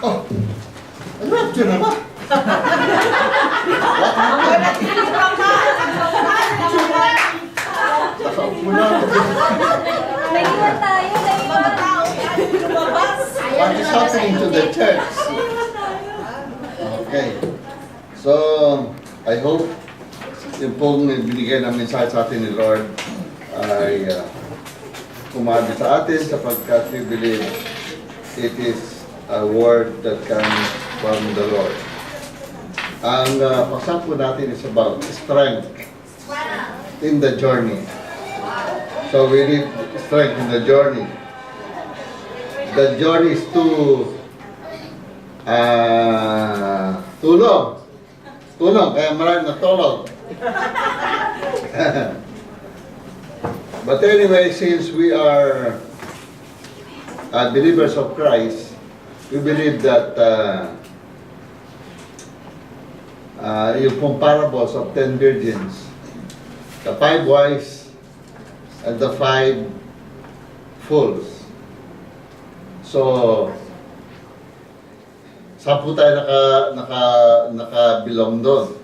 Oh, rapture na ba? Naiwan tayo, naiwan. What is happening to the church? Okay. So, I hope yung pong binigay na mensahe sa atin ni Lord ay kumabi sa atin sapagkat we believe it is a word that comes from the Lord. Ang pagsang natin is about strength in the journey. So we need strength in the journey. The journey is to tulog. Tulog, kaya marami na tulog. But anyway, since we are believers of Christ, we believe that yung pong parables of 10 virgins, the 5 wise and the 5 fools. So, saan po tayo nakabilong doon?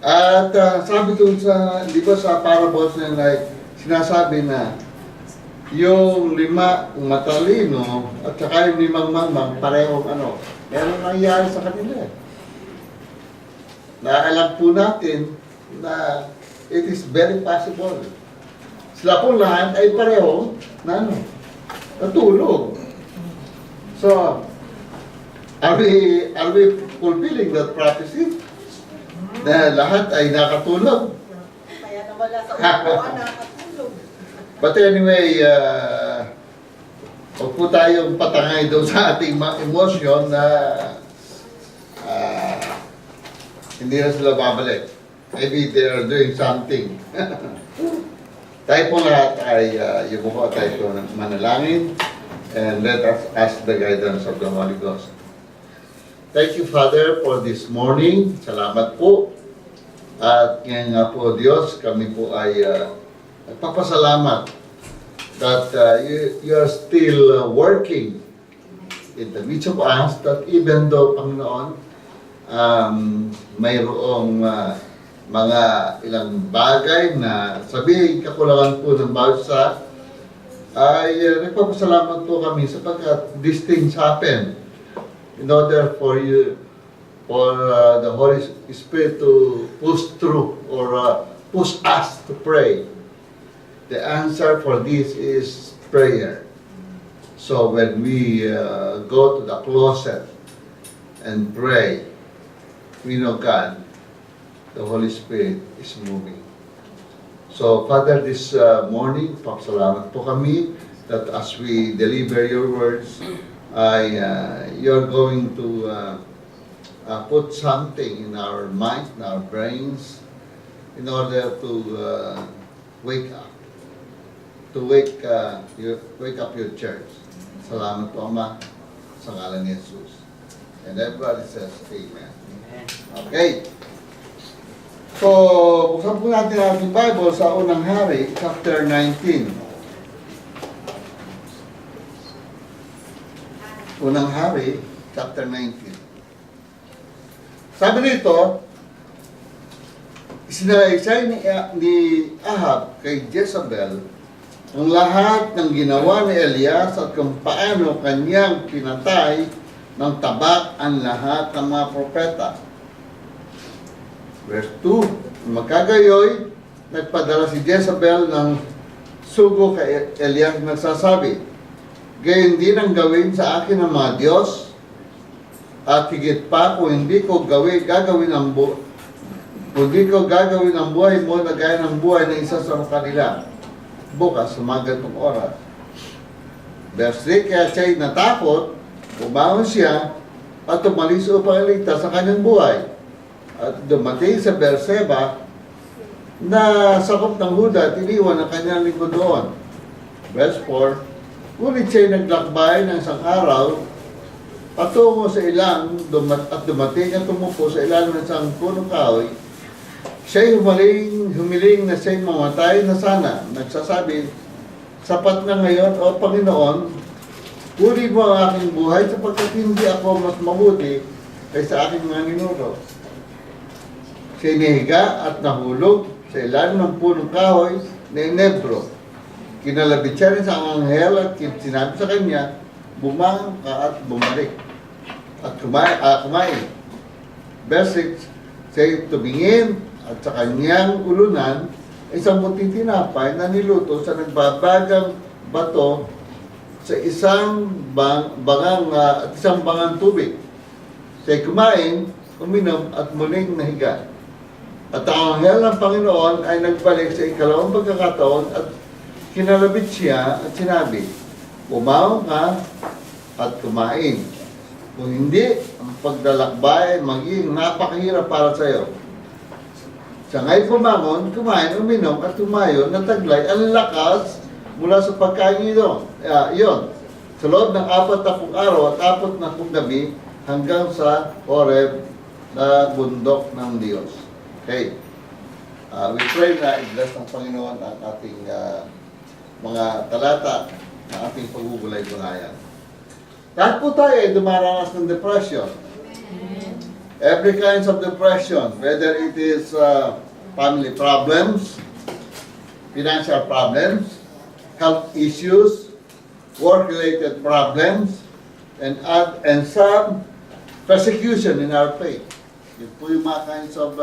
At sabi doon sa, di ba sa parables na like, sinasabi na yung 5 matalino at saka yung 5 mamang parehong meron nangyayari sa kanila. Naalam po natin na it is very possible. Sila po lahat ay pareho na natulog. So, are we fulfilling that prophecy? Na lahat ay nakatulog. Kaya nawala sa upuan, nakatulog. But anyway, huwag po tayong patangay doon sa ating mga emosyon na hindi na sila babalik. Maybe they are doing something. Tayo po lahat ay yumuko tayo po ng manalangin and let us ask the guidance of the Holy Ghost. Thank you, Father, for this morning. Salamat po. At ngayon nga po, Diyos, kami po ay nagpapasalamat that you are still working in the midst of us, that even though, Panginoon, mayroong mga ilang bagay na sabihin kakulangan po ng bawat ay nagpapasalamat po kami sapagkat these things happen in order for you, for the Holy Spirit to push through or push us to pray. The answer for this is prayer. So when we go to the closet and pray, we know God, the Holy Spirit is moving. So Father, this morning, papasalamat po kami that as we deliver your words, you're going to put something in our minds, in our brains, in order to wake up. To wake up your church. Salamat po, Ama, sa ngalan ni Jesus. And everybody says, Amen. Okay. So, buksan po natin ang ating Bible sa Unang Hari, chapter 19. Unang Hari, chapter 19. Sabi nito, isinalaysay ni Ahab kay Jezebel ang lahat ng ginawa ni Elias at kung paano kanyang pinatay ng tabak ang lahat ng mga propeta. Verse 2, magkagayoy, nagpadala si Jezebel ng sugo kay Elias nagsasabi, gayon din ang gawin sa akin ng mga Diyos, at higit pa kung hindi ko gagawin ang buhay mo na gaya ng buhay ng isa sa kanila bukas sa mga ganitong oras. Verse 3, kaya siya'y natakot, bumangon siya at tumalis upang iligtas sa kanyang buhay. At dumating sa Berseba na sakop ng Huda at iniwan ang kanyang lingkod doon. Verse 4, ngunit siya'y naglakbay ng isang araw patungo sa ilang at dumating at tumupo sa ilalim ng isang punong kahoy. Siya'y humiling na siya'y mamatay na sana. Nagsasabi, sapat na ngayon, O Panginoon, Puri mo ang aking buhay sapagkat hindi ako mas mabuti kaysa aking mga ninuno. Siya inihiga at nahulog sa ilalim ng punong kahoy na inebro. Kinalabit siya rin sa anghel at sinabi sa kanya, bumangon ka at bumalik at kumain. Verse 6, siya tumingin at sa kanyang ulunan isang puting tinapay na niluto sa nagbabagang bato sa isang bangang tubig. Siya kumain, uminom at muling nahiga. At ang anghel ng Panginoon ay nagbalik sa ikalawang pagkakataon at kinalabit siya at sinabi, bumangon ka at kumain. Kung hindi, ang paglalakbay ay magiging napakahirap para sa iyo. Siya nga'y bumangon, kumain, uminom at tumayo na taglay ang lakas mula sa pagkain ito. Iyon, sa loob ng 40 araw at 40 gabi hanggang sa Horeb na bundok ng Diyos. Okay. We pray na i-bless ng Panginoon ang ating mga talata na ating pagbubulay-bulayan. Lahat po tayo ay dumaranas ng depression. Every kinds of depression, whether it is family problems, financial problems, health issues, work-related problems, and some persecution in our faith. Yun po yung mga kinds of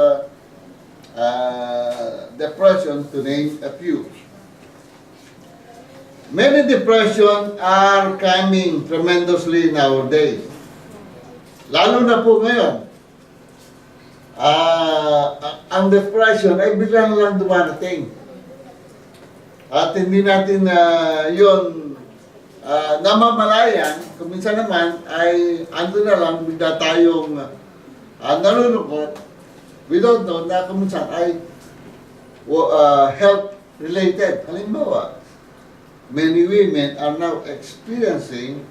depression, to name a few. Many depression are coming tremendously nowadays. Lalo na po ngayon. Ang depression ay biglang lang dumarating. At hindi natin yun namamalayan. Kung minsan naman ay ando na lang, bigla tayong nalulungkot. We don't know na kung minsan ay health-related. Halimbawa, many women are now experiencing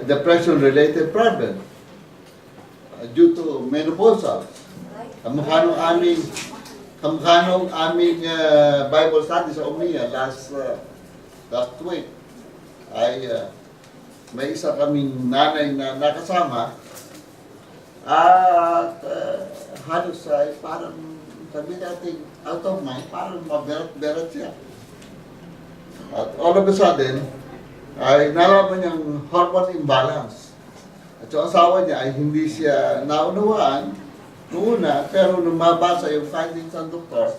depression-related problems due to menopausal. Kamukha nung aming Bible study sa Umiya last week ay may isa kaming nanay na nakasama at halos ay parang sabi natin out of mind, parang maberat-berat siya. At all of a sudden ay nalaman niyang hormone imbalance. At yung asawa niya ay hindi siya naunawaan noong una, pero nung mabasa yung findings ng doktor,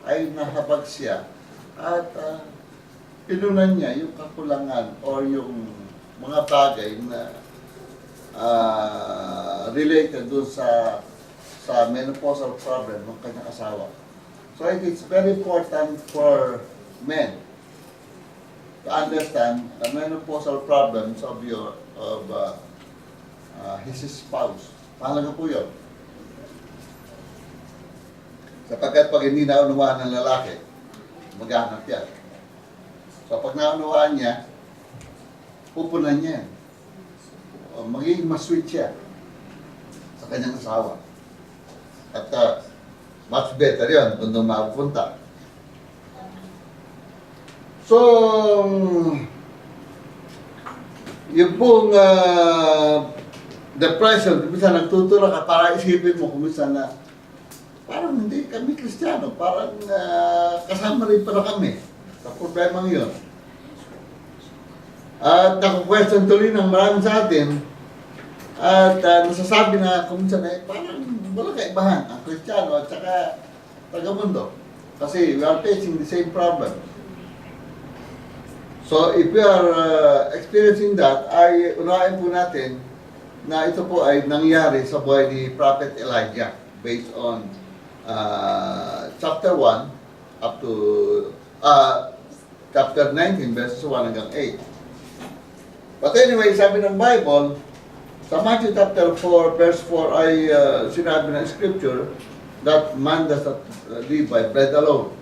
ay nahabag siya. At pinunan niya yung kakulangan or yung mga bagay na related doon sa menopausal problem ng kanyang asawa. So it is very important for men to understand the menopausal problems of his spouse. Mahalaga po yun. Sapagkat pag hindi naunawaan ng lalaki, maghanap yan. So pag naunawaan niya, pupunan niya yan. Magiging mas-sweet siya sa kanyang asawa. At much better yun kung doon mapupunta. So, yung pong depression, kung minsan nagtuturo ka para isipin mo kung minsan na parang hindi kami Kristiyano, parang kasama rin pala kami sa problemang yun. At naku-question tuloy ng marami sa atin at nasasabi na kung minsan ay parang wala kaibahan ang Kristiyano at saka taga-mundo kasi we are facing the same problem. So if we are experiencing that, ay unahin po natin na ito po ay nangyari sa buhay ni Prophet Elijah based on chapter 1 up to chapter 19 verses 1 hanggang 8. But anyway, sabi ng Bible, sa Matthew chapter 4 verse 4 ay sinabi ng scripture that man does not live by bread alone.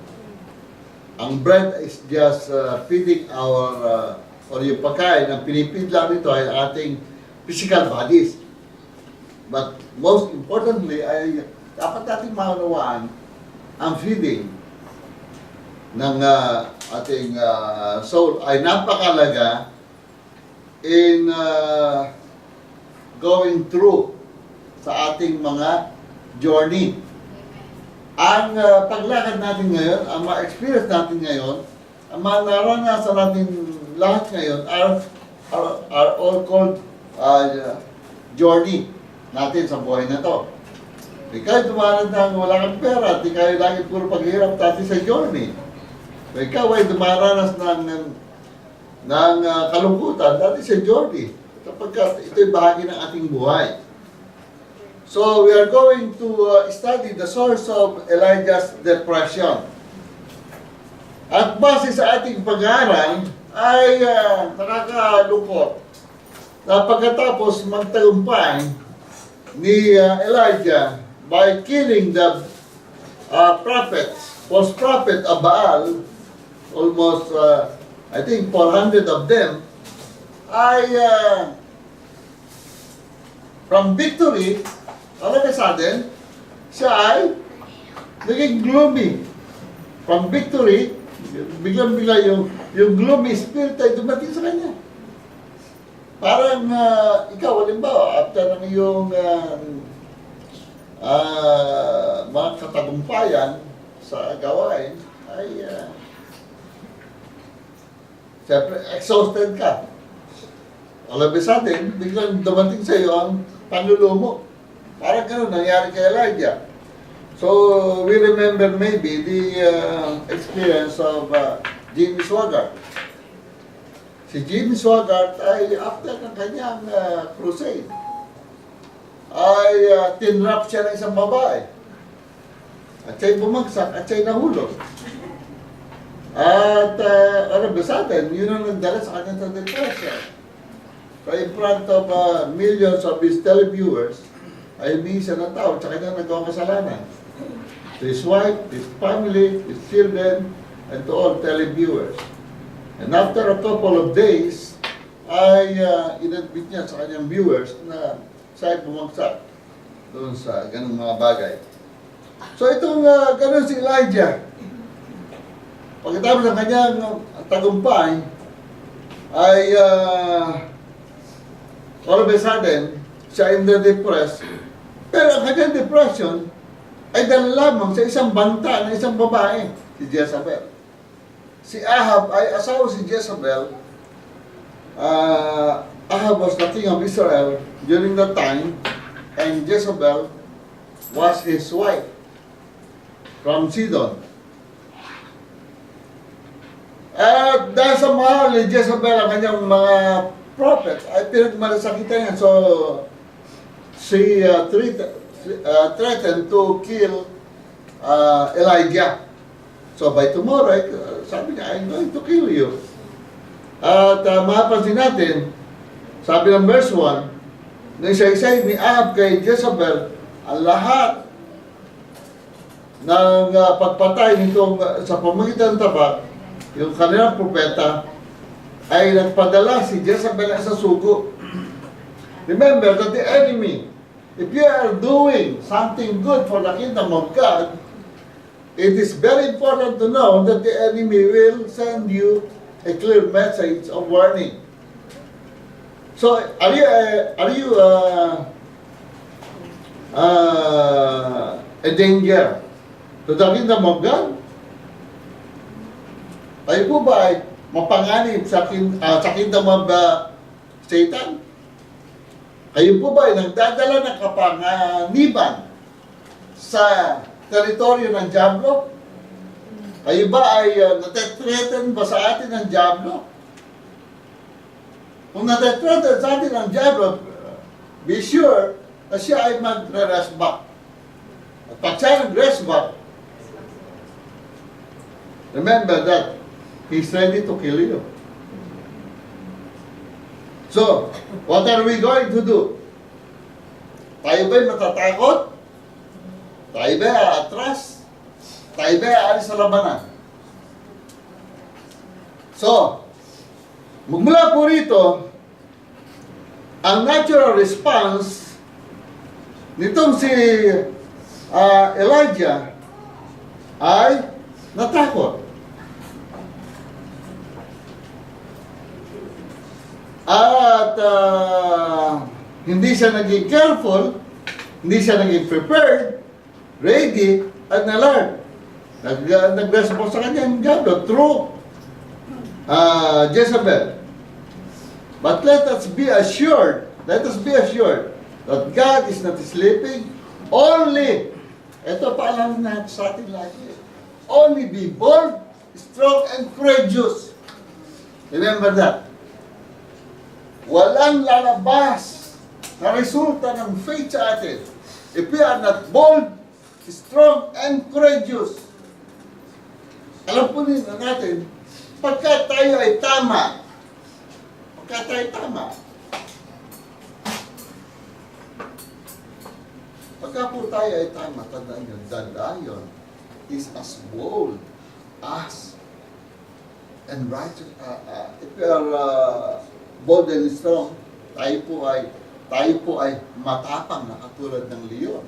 Ang bread is just feeding our or yung pagkain, ang pinipid lang nito ay ating physical bodies. But most importantly ay dapat natin maunawaan ang feeding ng ating soul ay napakalaga in going through sa ating mga journey. Ang paglakad natin ngayon, ang ma-experience natin ngayon, ang naranasan natin lahat ngayon are all called journey natin sa buhay na to. Ikaw dumaran ng wala kang pera, di kayo lagi puro paghihirap dati sa journey. Ikaw ay dumaranas ng kalungkutan dati sa journey. Sapagkat ito'y bahagi ng ating buhay. So, we are going to study the source of Elijah's depression. At base sa ating pag-aaral, ay nakakalungkot na pagkatapos magtagumpay ni Elijah by killing the false prophet of Baal, almost, I think, 400 of them, ay from victory, all of a sudden, siya ay naging gloomy. From victory, biglang-bigla yung gloomy spirit ay dumating sa kanya. Parang ikaw, halimbawa, after ng iyong mga katagumpayan sa gawain, ay siyempre, exhausted ka. All of a sudden, biglang dumating sa iyo ang panlulumo. Parang gano'n nangyari kay Elijah. So, we remember maybe the experience of Jimmy Swaggart. Si Jimmy Swaggart ay after ng kanyang crusade, ay tinrap siya ng isang babae. At siya'y bumagsak at siya'y nahulog. At all of a sudden, yun ang nagdala sa kanya sa depression. So in front of millions of his televiewers, ay minsan ng tao, sa kanya nagawang kasalanan. To his wife, his family, his children, and to all televiewers. And after a couple of days, ay inadmit niya sa kanyang viewers na siya ay bumagsak doon sa ganung mga bagay. So itong ganun si Elijah, pagkatapos ng kanyang tagumpay, ay all of a sudden, siya ay depressed. Pero ang kanyang depression ay dahil lamang sa isang banta na isang babae, si Jezebel. Si Ahab ay asawa si Jezebel. Ahab was the king of Israel during that time, and Jezebel was his wife from Sidon. At dahil sa mahal ni Jezebel ang kanyang mga prophet, ay pinagmalasakitan niya. So, she threatened to kill Elijah. So, by tomorrow, sabi niya, I'm going to kill you. At mapapansin natin, sabi ng verse 1, na isa-isay ni Ahab kay Jezebel, ang lahat ng pagpatay nitong sa pamagitan ng tabak, yung kanilang propeta, ay nagpadala si Jezebel sa sugo. Remember that the enemy, if you are doing something good for the kingdom of God, it is very important to know that the enemy will send you a clear message of warning. So, are you a danger to the kingdom of God? Tayo po ba ay mapanganib sa kingdom of Satan? Kayo po ba ay nagdadala ng kapanganiban sa teritoryo ng Diablo? Kayo ba ay natetreten ba sa atin ng Diablo? Kung natetreten sa atin ng Diablo, be sure na siya ay magre-rest back. At pag siya nag-rest back, remember that he's ready to kill you. So, what are we going to do? Tayo ba'y matatakot? Tayo ba'y aatras? Tayo ba'y aalis sa labanan? So, magmula po rito, ang natural response nitong si Elijah ay natakot. At hindi siya naging careful, hindi siya naging prepared, ready, at alert. Nag-respond sa kanya yung diablo through Jezebel. But let us be assured that God is not sleeping. Only, ito paalam natin sa atin lagi, only be bold, strong, and courageous. Remember that. Walang lalabas na resulta ng faith sa atin if we are not bold, strong, and courageous. Alam po natin, pagka tayo ay tama, pagka po tayo ay tama, tandaan nyo, the lion is as bold as and righteous. If we are bold and strong, tayo po ay matapang na katulad ng leon.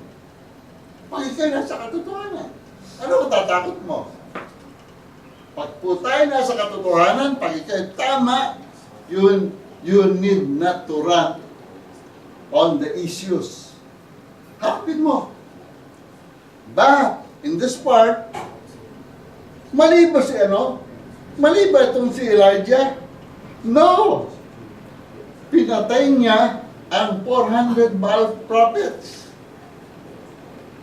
Pakikay na sa katotohanan. Ano kung tatakot mo? Pag po tayo nasa katotohanan, pakikay tama, you need not to run on the issues. Harapin mo. But, in this part, mali ba itong si Elijah? No! Pinatay niya ang 400 Baal prophets.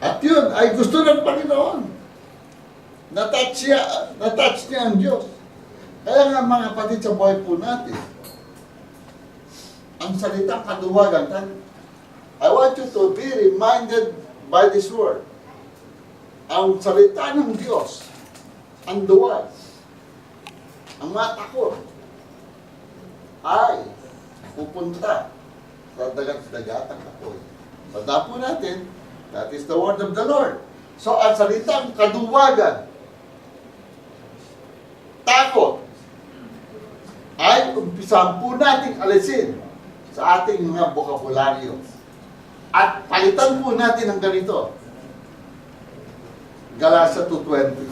At yun ay gusto ng Panginoon. Natouch niya ang Diyos. Kaya nga mga kapatid sa buhay po natin, ang salitang kaduwagan, I want you to be reminded by this word. Ang salita ng Diyos, ang duwag, ang matakot, ay pupunta sa dagat-dagatang apoy. Tanda po natin, that is the word of the Lord. So, ang salitang kaduwagan, takot, ay umpisahan po nating alisin sa ating mga bokabularyo. At palitan po natin ang ganito. Galatians 2:20.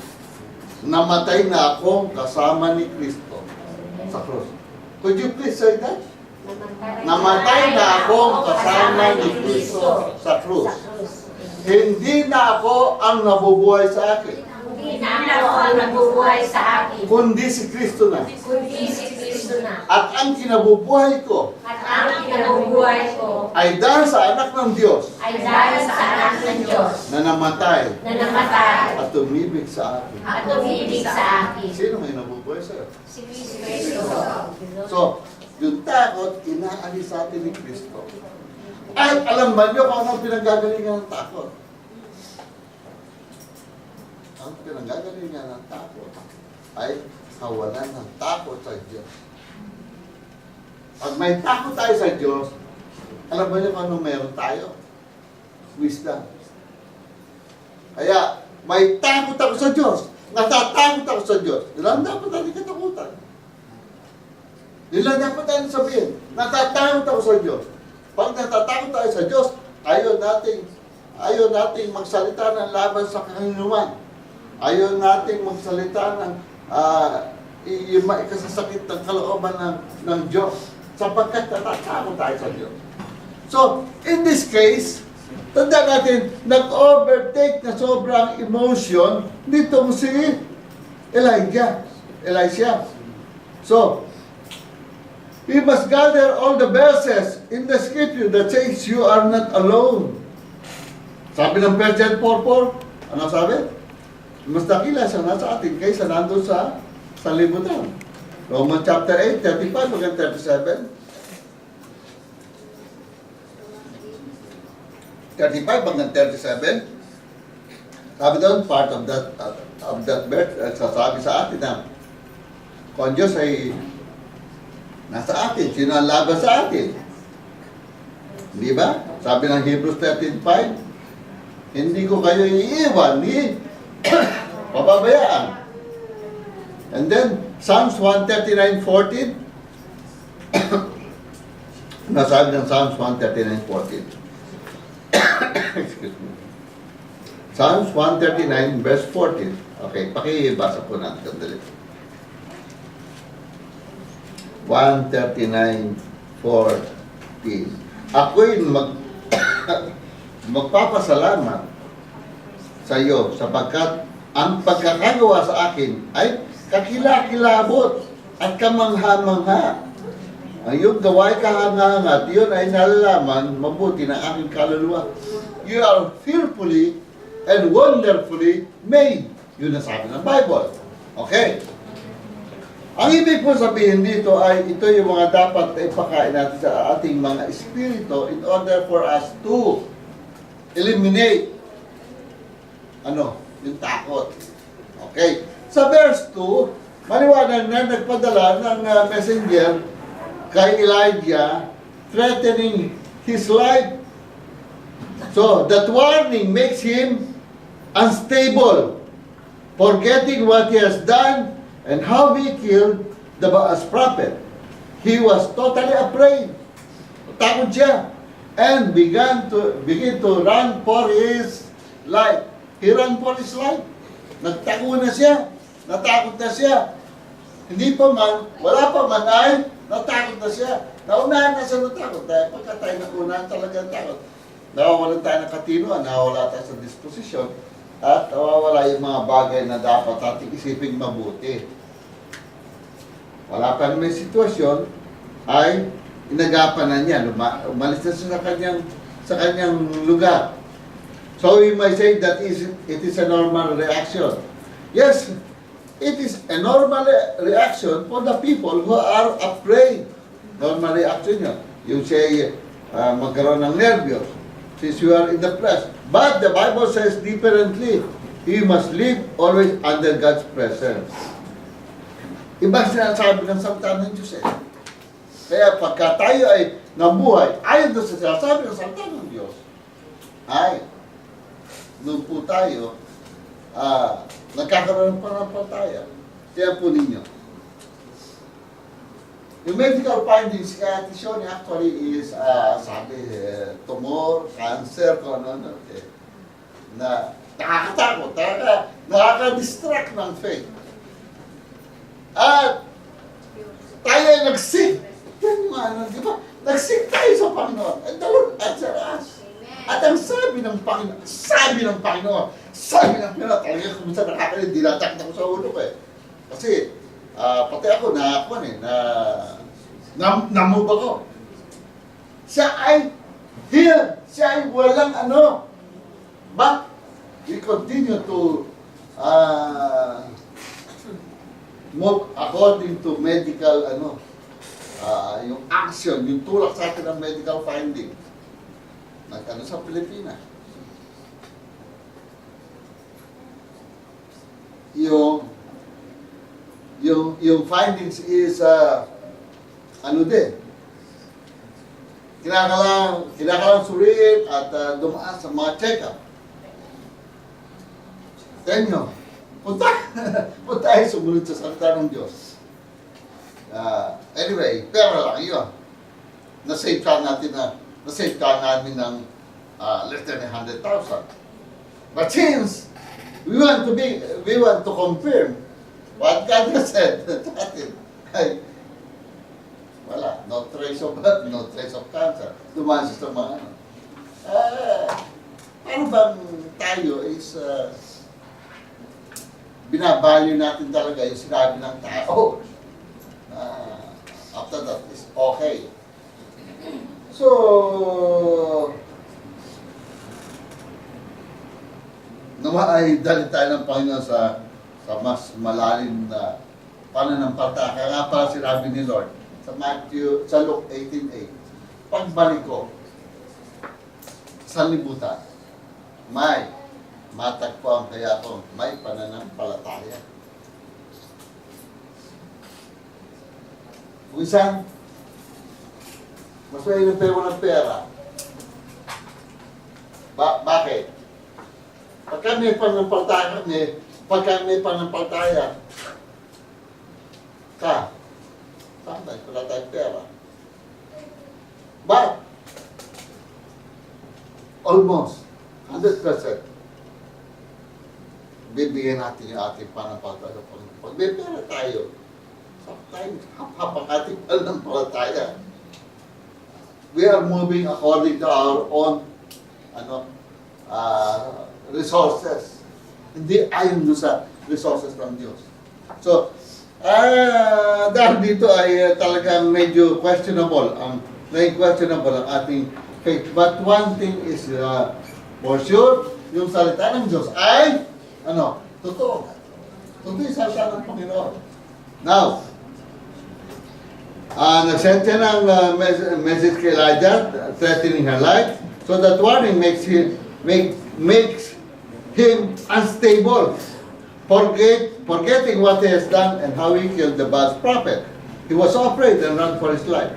Namatay na ako kasama ni Kristo sa krus. Could you please say that? Namatay na ako kasama ni Kristo sa krus. Hindi na ako ang nabubuhay sa akin. Hindi na ako ang nabubuhay sa akin. Kundi si Kristo na. Kundi si Kristo na. At ang kinabubuhay ko At ang kinabubuhay ko ay dahil sa anak ng Diyos ay dahil sa anak ng Diyos na namatay na namatay at tumibig sa akin. at umibig sa akin. Sino may nabubuhay sa'yo? Si Kristo. So, yung takot, inaalis sa atin ni Kristo. At alam ba niyo kung anong pinanggagalingan ng takot? Ang pinanggagalingan ng takot ay kawalan ng takot sa Diyos. Pag may takot tayo sa Diyos, alam ba niyo kung anong meron tayo? Wisdom. Kaya, may takot ako sa Diyos. Natatakot ako sa Diyos. Ilan dapat natin katakutan? Ilan dapat natin sabihin? Natatakot ako sa Diyos. Pag natatakot tayo sa Diyos, ayaw nating magsalita ng laban sa kanginuman. Ayaw nating magsalita ng yung maikasasakit ng kalooban ng Diyos. Sapagkat natatakot tayo sa Diyos. So, in this case, tanda natin, nag-overtake na sobrang emotion nitong si Elisha. So, we must gather all the verses in the scripture that says you are not alone. Sabi ng 1 John 4:4, ano sabi? Mas dakila siya nasa atin kaysa nandun sa libutan. Romans chapter 8, 35 hanggang 37. 35 hanggang 37. Sabi doon, part of that verse, sasabi sa atin na kung Diyos ay nasa atin, sino ang laban sa atin? Di ba? Sabi ng Hebrews 13:5, hindi ko kayo iiwan ni pababayaan. And then, Psalms 139:14. Nasabi ng Psalms 139:14. Excuse me. Psalms 139 verse 14. Okay, pakibasa po natin. 139 for peace. Ako'y magpapasalamat sa iyo sapagkat ang pagkakagawa sa akin ay kakilakilabot at kamangha-mangha. Ang iyong gawain kahanga-hanga at yun ay nalalaman mabuti ng aking kaluluwa. You are fearfully and wonderfully made. Yun ang sabi ng Bible. Okay. Ang ibig po sabihin dito ay ito yung mga dapat na ipakain natin sa ating mga espiritu in order for us to eliminate yung takot. Okay. Sa verse 2, maliwanag na nagpadala ng messenger kay Elijah threatening his life. So, that warning makes him unstable, forgetting what he has done and how he killed the Baal's prophet. He was totally afraid. Takot siya. And begin to run for his life. He ran for his life. Nagtako na siya. Natakot na siya. Hindi pa man, wala pa man ay natakot na siya. Naunahan na siya natakot. Dahil pagka tayo naunahan talagang takot, nawawalan tayo ng katinoan, nawawala tayo sa disposisyon, at nawawala yung mga bagay na dapat ating isipin mabuti. Wala pa may sitwasyon, ay inagapan na niya, umalis na siya sa kanyang lugar. So we might say that it is a normal reaction. Yes, it is a normal reaction for the people who are afraid. Normal reaction yun. You say, magkaroon ng nervyos, since you are in the flesh. But the Bible says differently. You must live always under God's presence. Iba sinasabi ng salita ng Diyos eh. Kaya pagka tayo ay nabuhay, ayon doon sa sinasabi ng salita ng Diyos, ay, doon po tayo, nagkakaroon ng pananampalataya. Kaya po ninyo. Yung medical findings kaya Tishoni actually is, tumor, cancer, kung ano, na nakakatakot, nakaka-distract ng faith. At tayo ay nag-seek. Yan yung di ba? Nag-seek tayo sa Panginoon. And the Lord answered us. At ang sabi ng Panginoon, talaga kung saan nakakalit, dinatakot ako sa ulo ko eh. Kasi, pati ako, namove ako. Siya ay healed. Siya ay walang But, we continue to move according to medical, yung action, yung tulak sa atin ng medical finding. Sa Pilipinas. Yung findings is din. Kinakailangan suriin at dumaan sa mga check-up. Tenyo, punta tayo sumunod sa salita ng Diyos. Anyway, pero lang yun. Na-save ka namin ng less than 100,000. But since we want to confirm what God has said to atin, ay, wala, no trace of cancer. Dumaan siya sa mga ano bang tayo is binavalue natin talaga yung sinabi ng tao. After that is okay. So, nawa ay dali tayo ng Panginoon sa mas malalim na pananampalataya. Kaya nga pala sinabi ni Lord sa Luke 18:8, pagbalik ko sa libutan, may matagpuan kaya ako may pananampalataya. Kung isang mas mainam tayo ng pera. Bakit? Pagka may pananampalataya ka, wala tayong pera. But, almost, 100%, bibigyan natin yung ating pananampalataya. Pag may pera tayo, hapang ating pananampalataya. we are moving according to our own resources. Hindi ayon doon sa resources ng Diyos. So, dahil dito ay talagang medyo questionable, naging questionable ang ating faith. But one thing is for sure, yung salita ng Diyos ay, totoo. Totoo yung salita ng Panginoon. Now, nag-send siya ng message kay Elijah, threatening her life. So that warning makes him unstable, forgetting what he has done and how he killed the Baal's prophet. He was so afraid and ran for his life.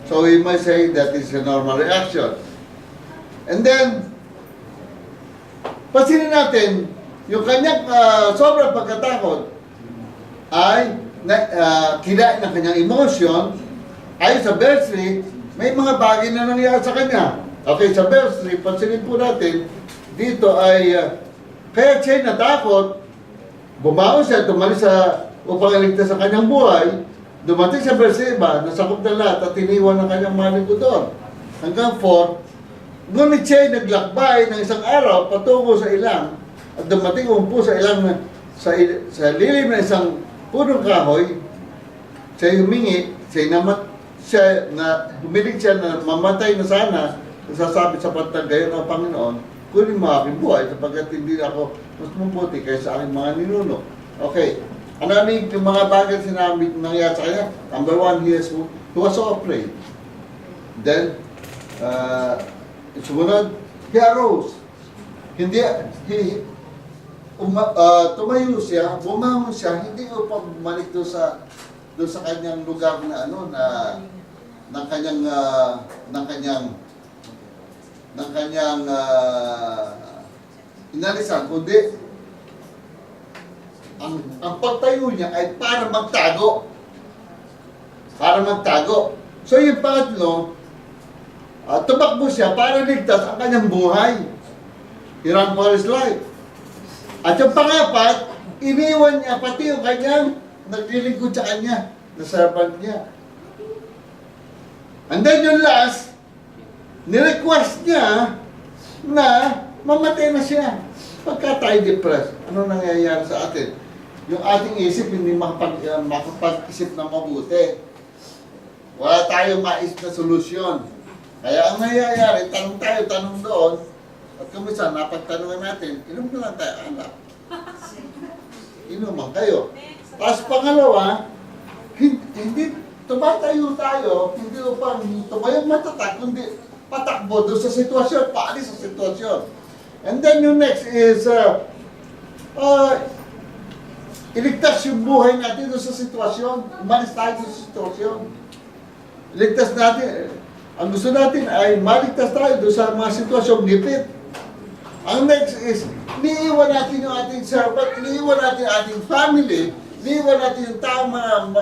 So we might say that is a normal reaction. And then, pansinin natin, yung kanyang sobrang pagkatakot ay kinain ng kanyang emotion. Ay sa verse 3, may mga bagay na nangyari sa kanya. Okay, sa verse 3, pansinin po natin, dito ay kaya siya natakot, bumaon siya, tumalis upang iligtas sa kanyang buhay, dumating sa Beersheba, nasakop na lahat at tiniwan ng kanyang mga lingkod. Hanggang 4, ngunit siya ay naglakbay ng isang araw patungo sa ilang at dumating umpo sa ilang sa lilim ng isang punong kahoy. Siya humingi, humilig siya na mamatay na sana, nasasabi sa pantang gayon ng Panginoon, kunin mo aking buhay sapagkat hindi ako mas mabuti kaysa aking mga ninuno. Okay. Ano yung mga bagay sinabi nangyari sa kanya? Number 1, he was so afraid. Then, sumunod, he arose. Tumayo siya, bumangon siya, hindi upang bumalik doon sa kanyang lugar na ng kanyang inalisan, kundi ang pagtayo niya ay para magtago. Para magtago. So yung pangatlo, tumakbo siya para ligtas ang kanyang buhay. He ran for his life. At yung pangapat, iniwan niya pati yung kanyang naglilingkod sa kanya, na servant niya. And then yung last, nirequest niya na mamatay na siya. Pagka tayo depressed, ano nangyayari sa atin? Yung ating isip hindi makapag-isip na mabuti. Wala tayong maisip na solusyon. Kaya ang nangyayari, tanong doon, at kumisan, napagtanungan natin, inom na lang tayo alak. Inuman kayo. Tapos pangalawa, hindi tumatayo tayo, hindi upang tumayong matatag, kundi patakbo doon sa sitwasyon, paalis sa sitwasyon. And then yung next is, iligtas yung buhay natin doon sa sitwasyon. Umalis tayo doon sa sitwasyon. Iligtas natin, ang gusto natin ay maligtas tayo doon sa mga sitwasyong gipit. Ang next is, iniiwan natin yung ating servant, iniiwan natin yung ating family, iniiwan natin yung taong mga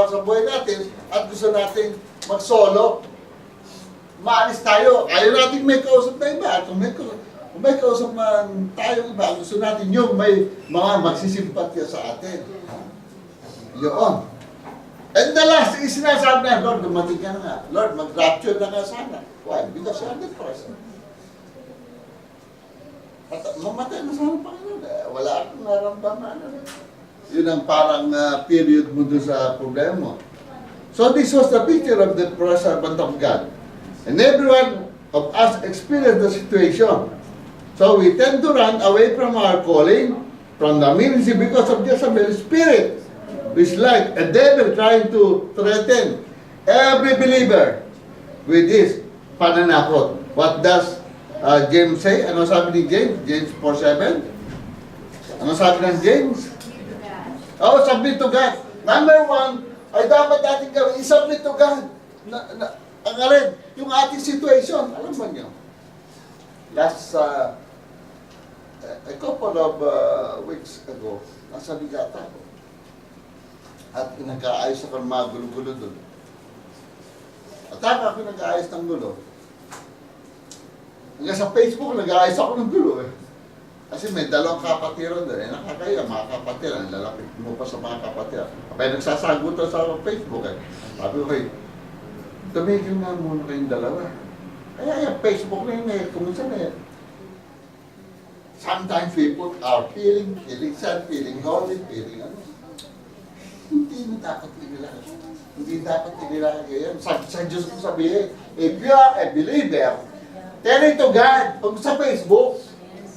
sa buhay natin, at gusto natin mag-solo. Maalis tayo. Ayaw natin may kausap na iba. At kung may kausap man tayo iba, gusto natin yung may mga magsisimpatya sa atin. Yun. And the last is sinasabi na, Lord, dumating ka na nga. Lord, mag-rapture na nga sana. Why? Because you're the person. At mamatay na sana Panginoon. Wala akong naramdaman. Yun ang parang period mo doon sa problema mo. So this was the picture of the servant of God. And everyone of us experienced the situation. So we tend to run away from our calling, from the ministry because of Jezebel's spirit, which is like a devil trying to threaten every believer with this pananakot. What does James say? Ano sabi ni James? James 4:7? Ano sabi ng James? Oh, submit to God. Number 1, ay dapat natin gawin, i-submit to God. Ang alin, yung ating situation, alam mo niyo, last a couple of weeks ago, nasa Ligata ako. At nag-aayos ako ng mga gulo-gulo doon. At ako nag-aayos ng gulo. Hanggang sa Facebook, nag-aayos ako ng gulo eh. Kasi may dalawang kapatiran doon. Eh, nakakaya, mga kapatiran. Lalapit mo pa sa mga kapatiran. Kaya nagsasagutan sa Facebook eh. Sabi ko, hey, tumigil nga muna kayong dalawa. Kaya yung Facebook na yun eh, kumusta na yan. Sometimes people are feeling sad, feeling lonely, feeling ano. Hindi na dapat inilaga. Hindi dapat inilaga yan. Sa Diyos ko sabihin, if you are a believer, tell it to God. Pag sa Facebook,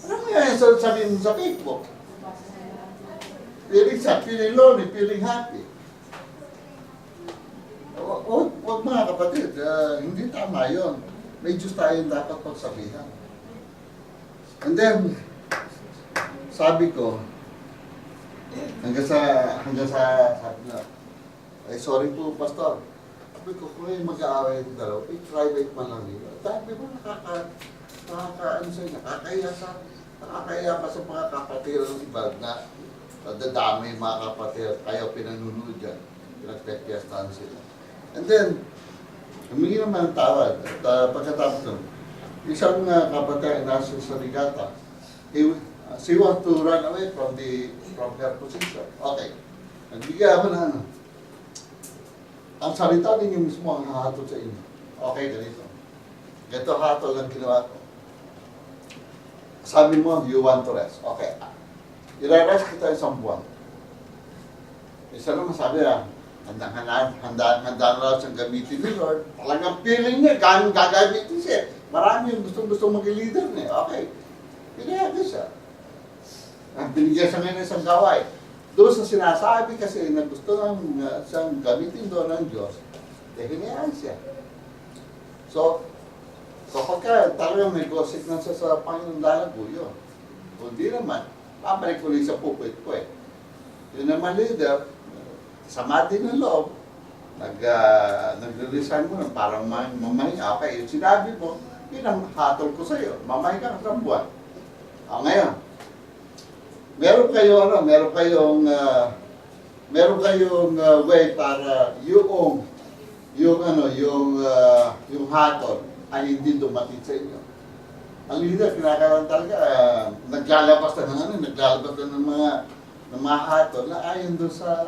ano mo yan sabihin mo sa Facebook? Feeling sad, feeling lonely, feeling happy. Huwag mga kapatid, hindi tama yun. May Diyos tayong dapat pagsabihan. And then, sabi ko, hanggang sa sabi na, ay sorry po, Pastor. Sabi ko, kung mag-aaway yung dalawa, private man lang nila. Sabi mo, nakakaano sa'yo, nakakaya pa sa mga kapatid ng iba na dadami yung mga kapatid, kaya pinanunod dyan, pinagpepiestahan sila. And then, humingi naman ng tawad. At pagkatapos nun, isang kapatid nasa sa Rigata, she wants to run away from her position. Okay. Nagbigay ako na ano. Ang salita ninyo mismo ang hahatol sa inyo. Okay, ganito. Ganito hatol lang ginawa ko. Sabi mo, you want to rest. Okay. I-rest kita isang buwan. Isa naman sabi handa na raw siyang gamitin ni Lord. Talagang feeling niya, gagamitin siya. Marami yung gustong maging leader niya. Okay. Pinayagan siya. Binigyan siya ngayon ng isang gaway. Doon sa sinasabi kasi na gusto siyang gamitin doon ng Diyos, hinayaan siya. So pagka talagang may gossip na siya sa Panginoon lalago yun. Kung di naman, pabalik ko rin sa pupit ko eh. Yun naman leader, sama din ng loob, nag-resign mo na parang mamahinga. Okay, yung sinabi mo, yun ang hatol ko sa'yo. Mamahinga ka sa buwan. Ngayon, meron kayong way para yung hatol ay hindi dumating sa inyo. Ang leader, kinakaroon talaga, naglalabas na ng mga hatol na ayon doon sa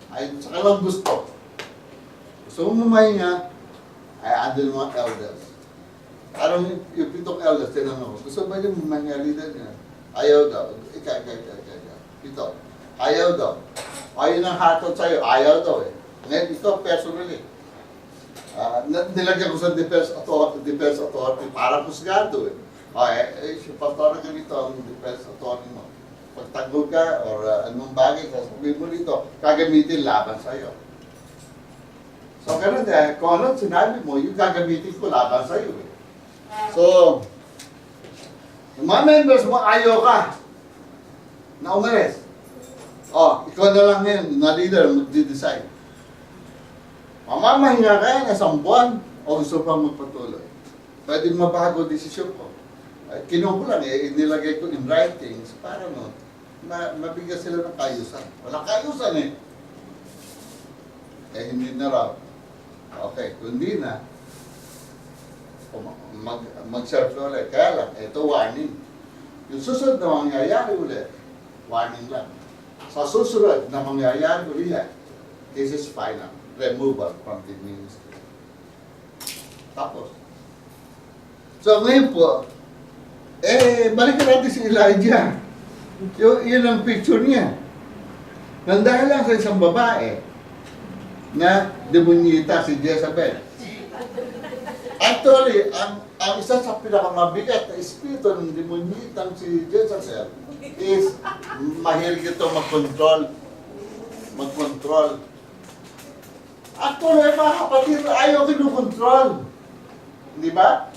kanilang gusto. Gusto mo mahinga, ay andun mga elders. Parang yung pitong elders, tinanong ko, gusto ba yung mahinga leader niya? Ayaw daw. Ito. Ayaw daw. Ayaw ng hatol sa'yo. Ayaw daw eh. Ngayon, ito personally. Nilagyan ko sa defense authority para kusgado eh. Okay, si pastor na ganito ang defense authority mo. Pagtanggol ka or anong bagay, sasabihin mo dito, gagamitin laban sa'yo. So, ganun eh. Kung anong sinabi mo, yung gagamitin ko laban sa'yo eh. So, yung mga members mo, ayaw ka na umalis. Ikaw na lang ngayon, na leader, magdi-decide. Mamamahinga ka yan, isang buwan, o gusto pang magpatuloy. Pwede mabago desisyon ko. Kinuha ko lang inilagay ko in writings para mabigyan sila ng kayusan. Walang kayusan eh. Hindi na raw. Okay, kung hindi na, mag-serve na ulit. Kaya lang, ito warning. Yung susunod na mangyayari ulit, warning lang. Sa susunod na mangyayari ulit, this is final. Removal from the ministry. Tapos. So ngayon po, balikan natin si Elijah. Yun ang picture niya. Nandahil lang sa isang babae na demonyita si Jezebel. Actually, ang isa sa pinakamabigat na espiritu ng demonyitang si Jezebel is mahilig ito mag-control. Actually, mga kapatid, ayaw kinukontrol. Di ba?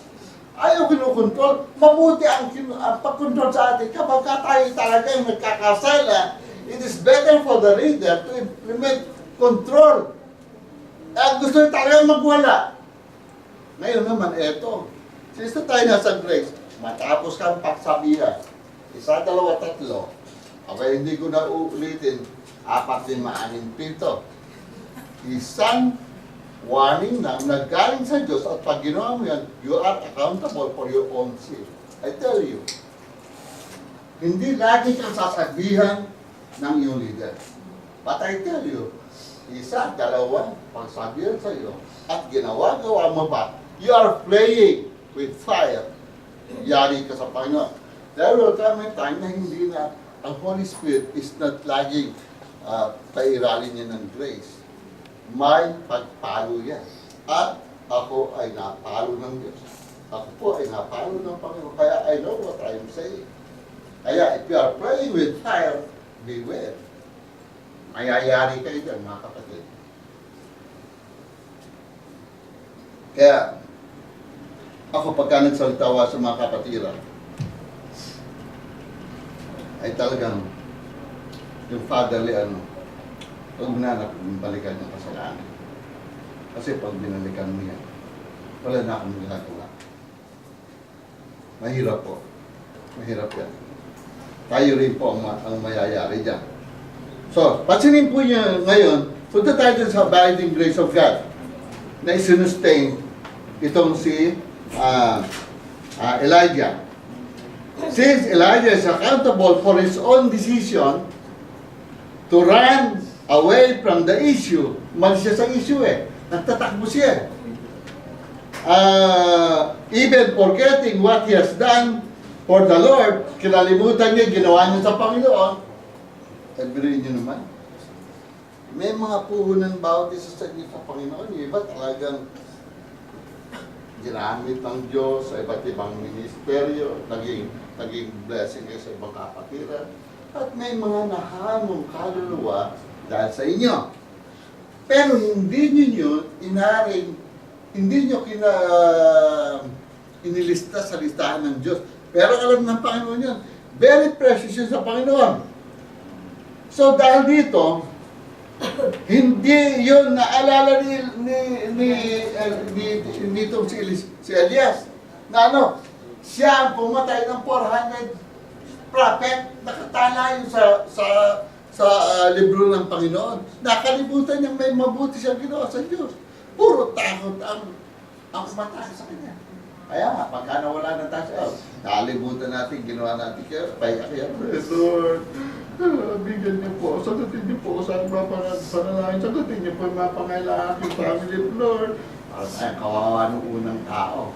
Ayaw kinukontrol. Mabuti ang pag-control sa atin. Kapag tayo talagang nagkakasala, it is better for the leader to implement control. At gusto niya talagang magwala. Ngayon naman, eto. Since tayo nasa grace, matapos kang pagsabihan, 1, 2, 3, abay hindi ko na uulitin, 4, 5, 6, 7. Isang warning na naggaling sa Diyos at pag ginawa mo yan, you are accountable for your own sin. I tell you, hindi lagi kang sasabihan ng iyong leader. But I tell you, Isa, dalawa, pagsabihan sa iyo, at ginawa-gawa mo ba, you are playing with fire. Yari ka sa Panginoon. There will come a time na hindi na, ang Holy Spirit is not laging pairalin niya ng grace. May pagpalo yan. At ako ay napalo ng Diyos. Ako po ay napalo ng Panginoon. Kaya I know what I am saying. Kaya if you are playing with fire, beware. Mayayari kayo dyan, mga kapatid. Kaya, ako pagka nagsalitawa sa mga kapatiran, ay talagang yung fatherly huwag na balikan yung kasalanan. Kasi pag binalikan mo yan, wala na akong ginagawa. Mahirap po. Mahirap yan. Tayo rin po ang mayayari dyan. So, pansinin po niyo ngayon, punta tayo dun sa abiding grace of God na isinustain itong si Elijah. Since Elijah is accountable for his own decision to run away from the issue, umalis siya sa issue nagtatakbo siya. Even forgetting what he has done for the Lord, kinalimutan niya, ginawa niya sa Panginoon. Sabihin niyo naman, may mga puhunan bawat isa sa inyo sa Panginoon. Yung iba talagang ginamit ng Diyos sa iba't ibang ministeryo, naging blessing kayo sa ibang kapatiran. At may mga nahamong kaluluwa dahil sa inyo. Pero hindi niyo inaring, hindi niyo inilista sa listahan ng Diyos. Pero alam ng Panginoon yun. Very precious yun sa Panginoon. So dahil dito, hindi yun naalala nitong si Elias na siya ang pumatay ng 400 prophet, nakatala yun sa libro ng Panginoon. Nakalimutan niyang may mabuti siyang ginawa sa Diyos. Puro takot ang kumatake sa kanya. Kaya nga, pagka nawala ng tayo, nakalimutan natin, ginawa natin kaya, Lord, bigyan niyo po, sagutin niyo po sa panalangin, sagutin niyo po yung mga pangailangan ng family, Lord. Ay, kawawa ng unang tao.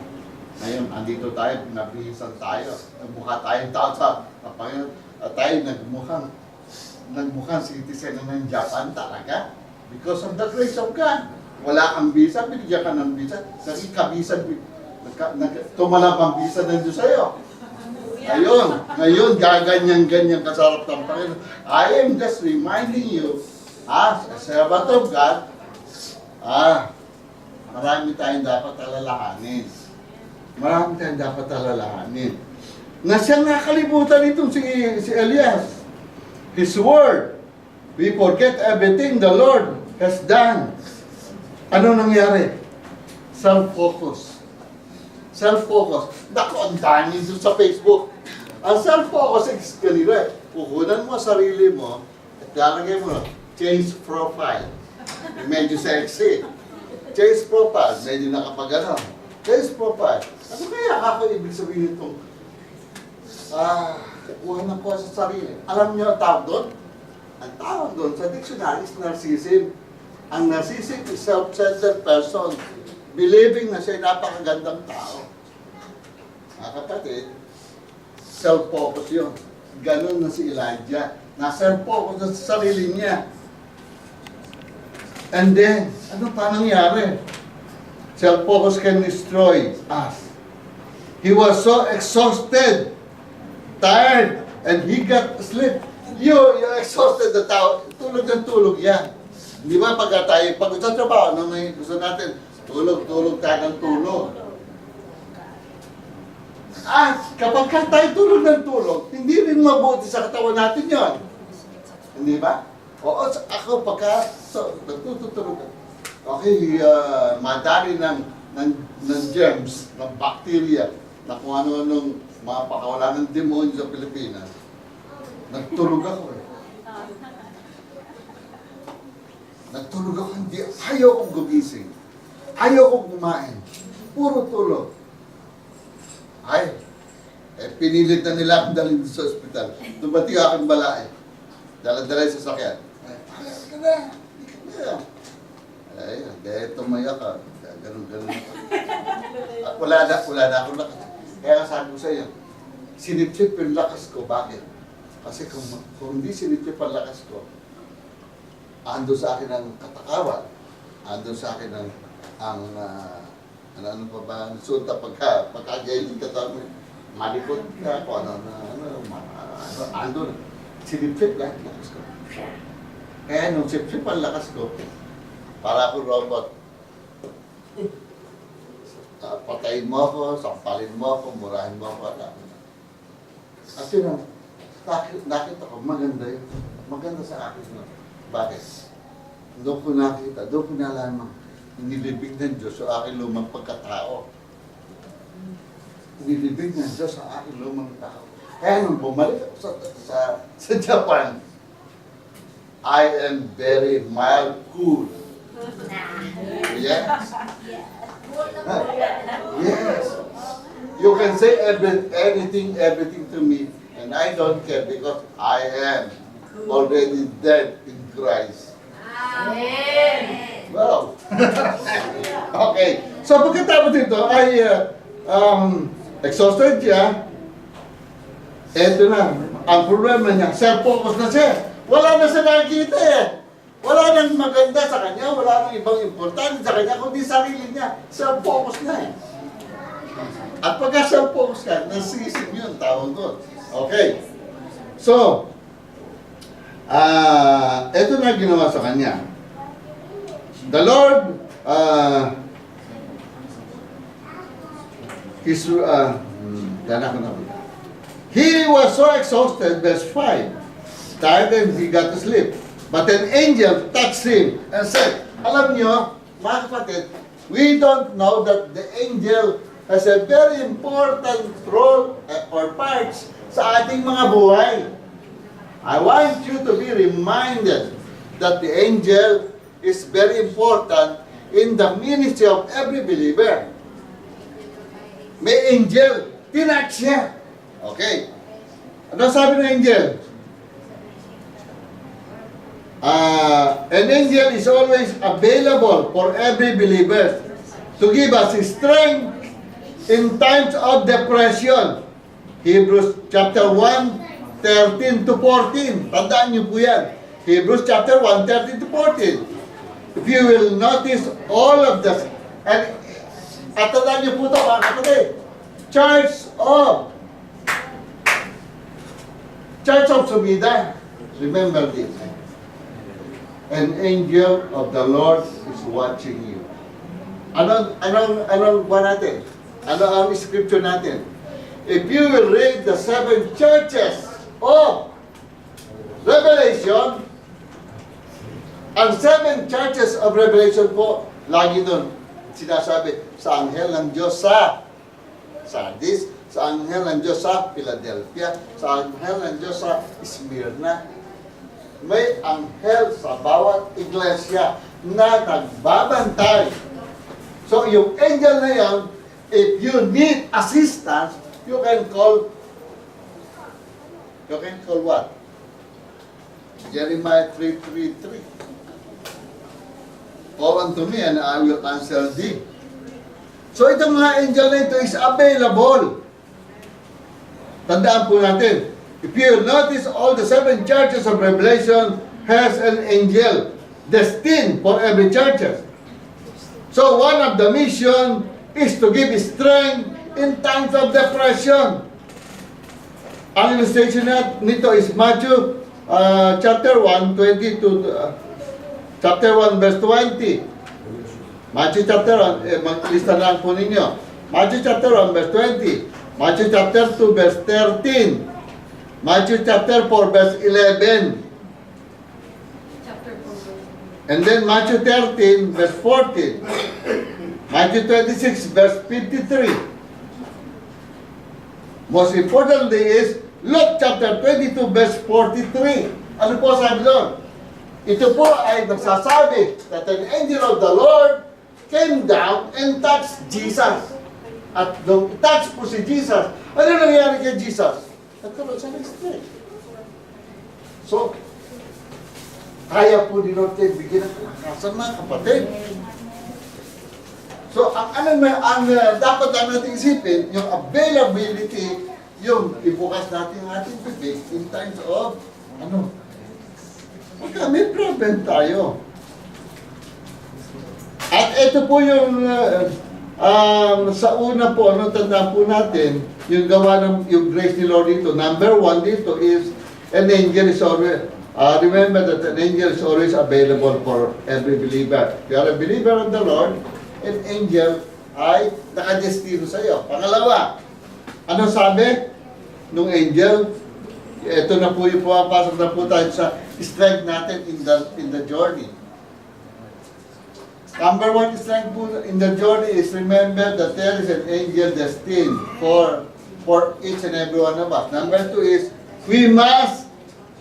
Ngayon, andito tayo, nabihisan tayo. Nagmukha tayong tao sa Panginoon. At tayo nagmukhang citizen ng Japan talaga. Because of the grace of God. Wala kang visa, binigyan ka ng visa. Naging kabisa, tumalab ang visa ng Diyos sa'yo. Ngayon, gaganyan-ganyan kasarap ng Panginoon. I am just reminding you, as a servant of God, marami tayong dapat alalahanin. Marami tayong dapat alalahanin. Na siyang nakalimutan itong si Elias. His word. We forget everything the Lord has done. Ano nangyari? Self-focus. Self-focus. Naku, ang dami doon sa Facebook. Ang self-focus is ganito Pukunan mo sarili mo at lalagay mo change profile. Medyo sexy. Change profile. Medyo nakapagano. Change profile. Ano kaya ako ibig sabihin itong kuha na kuha sa sarili? Alam niyo ang tawag doon? Ang tawag doon sa dictionary is narcissism. Ang narcissism is self-centered person believing na siya'y napakagandang tao. Mga kapatid, self-focus yun. Ganun na si Elijah. Na-self-focus na sa sarili niya. And then, ano pa nangyari? Self-focus can destroy us. He was so exhausted, tired, and he got asleep. You're exhausted na tao. Tulog ng tulog yan. Di ba pag sa trabaho, gusto natin, tulog tayo ng tulog. Kapag tayo tulog ng tulog, hindi rin mabuti sa katawan natin yon. Hindi ba? Oo, ako nagtutulog. Okay, madali ng germs, ng bacteria, na kung ano-anong mga pakawala ng demonyo sa Pilipinas. Nagtulog ako Nagtulog ako, ayaw kong gumising. Ayaw kong kumain. Puro tulog. Pinilit na nila akong dalhin sa ospital. Dumating aking balae. Dala-dala sa sakyan. kayo. Ay, dahil tumayak ka. Ganun. At wala na akong lakas. Kaya nga sabi ko sa iyo, sinipsip yung lakas ko. Bakit? Kasi kung hindi sinipsip ang lakas ko, ando sa akin ang katakawan, ando sa akin ano pa ba, sunta pagkagayin ka tayo, malikot ka, kung ando na. Sinipsip lahat ang lakas ko. Kaya nung sipsip ang lakas ko, para ako robot. Patayin mo ako, sampalin mo ako, murahin mo ako. At yun, nakita ko, maganda yun. Maganda sa akin. No? Bakit? Doon ko nakita, doon ko nalaman, nilibig ng Diyos sa aking lumang pagkatao. Nilibig ng Diyos sa aking lumang tao. Kaya nung bumalik ako sa Japan, I am very mild, cool. Yes. Yes. You can say everything to me, and I don't care because I am already dead in Christ. Amen. Wow. Okay. So pagkatapos nito ay exhausted siya. Eto na. Ang problema niya, self-focus na siya. Wala na siya nakikita eh. Wala nang maganda sa kanya, wala nang ibang importante sa kanya, kundi sarili niya. Self-focus na eh. At pagka self-focus ka, nasisip yun, tawag doon. Okay. So, ito na ginawa sa kanya. The Lord, He was so exhausted, verse 5, tired and he got to sleep. But an angel touched him and said, alam niyo, mga kapatid, we don't know that the angel has a very important role or parts sa ating mga buhay. I want you to be reminded that the angel is very important in the ministry of every believer. May angel, tinatch siya. Okay. Ano sabi ng angel? An angel is always available for every believer to give us strength in times of depression. Hebrews chapter 1, 13 to 14. Tandaan niyo po yan. Hebrews chapter 1, 13 to 14. If you will notice all of this, at tandaan niyo po ito, mga kapatid, Church of Sumida, remember this. An angel of the Lord is watching you. Anong ba natin? Ano ang scripture natin? If you will read the 7 churches of Revelation, ang 7 churches of Revelation po, lagi doon sinasabi, sa anghel ng Diyos sa Sardis, sa anghel ng Diyos sa Philadelphia, sa anghel ng Diyos sa Smyrna. May anghel sa bawat iglesia na nagbabantay. So yung angel na yan, if you need assistance, you can call what? Jeremiah 3:3. Call unto me and I will answer thee. So itong mga angel na ito is available. Tandaan po natin, if you notice, all the 7 churches of Revelation has an angel destined for every church. So one of the mission is to give strength in times of depression. Ang illustration nito is Matthew chapter 1, 20 to chapter 1 verse 20. Matthew chapter 1, maglista lang po ninyo. Matthew chapter 1 verse 20. Matthew chapter 2 verse 13. Matthew chapter 4 verse 11. And then Matthew 13 verse 14. Matthew 26 verse 53. Most importantly is Luke chapter 22 verse 43. Ano po sabi doon? Ito po ay nagsasabi that an angel of the Lord came down and touched Jesus. At nung touch po si Jesus, ano nangyari kay Jesus? Nagkaroon siya ng strength. So, Kaya po ni Lord kayo bigyan ng kalakasan, mga kapatid. So, dapat natin isipin, yung availability, yung ibukas natin ang ating bibig in times of, pagka may problem tayo. At ito po yung, sa una po, tanda po natin, yung gawa ng, yung grace ni Lord dito. Number 1 dito is, an angel is always, remember that an angel is always available for every believer. If you are a believer of the Lord, an angel ay nakadestino sa iyo. Pangalawa, ano sabi nung angel? Ito na po yung pumapasok na po tayo sa strength natin in the journey. Number 1 strength po in the journey is remember that there is an angel destined for each and every one of us. Number 2 is we must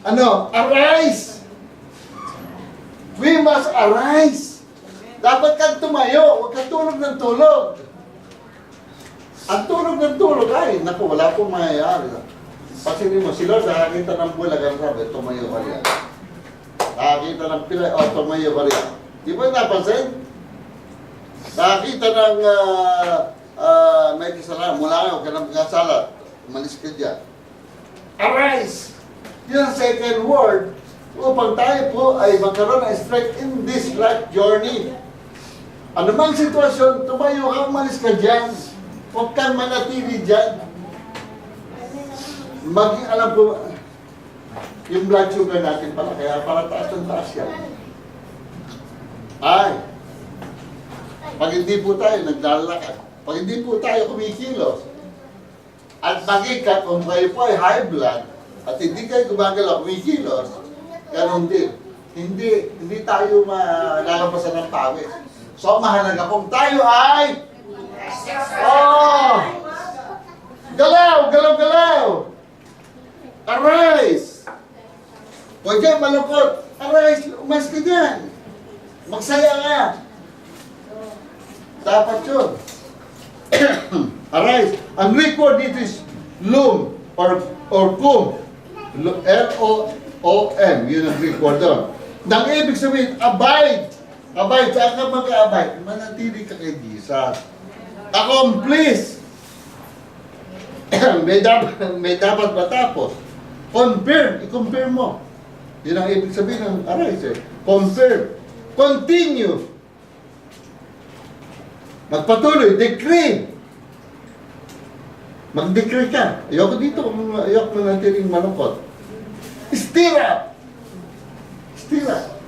arise. We must arise. Dapat kang tumayo, huwag kang tulog ng tulog. Ang tulog ng tulog ay, naku, wala pong mangyayari. Pasinin mo, si Lord, nakakita ng bulag, ang sabi, tumayo ka riyan. Nakakita ng pilay, tumayo ka riyan. Di ba napansin? Nakakita ng may kasalanan, mula nga, huwag ka ng kasala, umalis ka dyan. Arise! Yun ang second word, upang tayo po ay magkaroon ng strength in this life journey. Ano mang sitwasyon, tumayo ka, umalis ka dyan. Huwag kang manatili dyan. Alam po, yung blood sugar natin pala, kaya para taas ng taas yan. Pag hindi po tayo naglalakad, pag hindi po tayo kumikilos, at magikat kung kayo po ay high blood, at hindi kayo gumagalaw, kumikilos, ganun din. Hindi tayo malalabasan ng pawis. So, mahalaga kung tayo ay galaw! Arise! Huwag yan malungkot. Arise! Umas ka dyan. Magsaya ka. Dapat yun. Arise. Ang Greek word dito is loom or cum. L-O-O-M. Yun ang Greek word doon. Nang ibig sabihin, abide. Abide. Saan ka mag-abide? Manatili ka kay Jesus. Accomplish. may dapat matapos. Confirm. I-confirm mo. Yun ang ibig sabihin ng arise. Confirm. Continue. Magpatuloy. Decree. Mag-decree ka. Ayoko dito. Ayoko na natiling malungkot. Stir up. Stir up.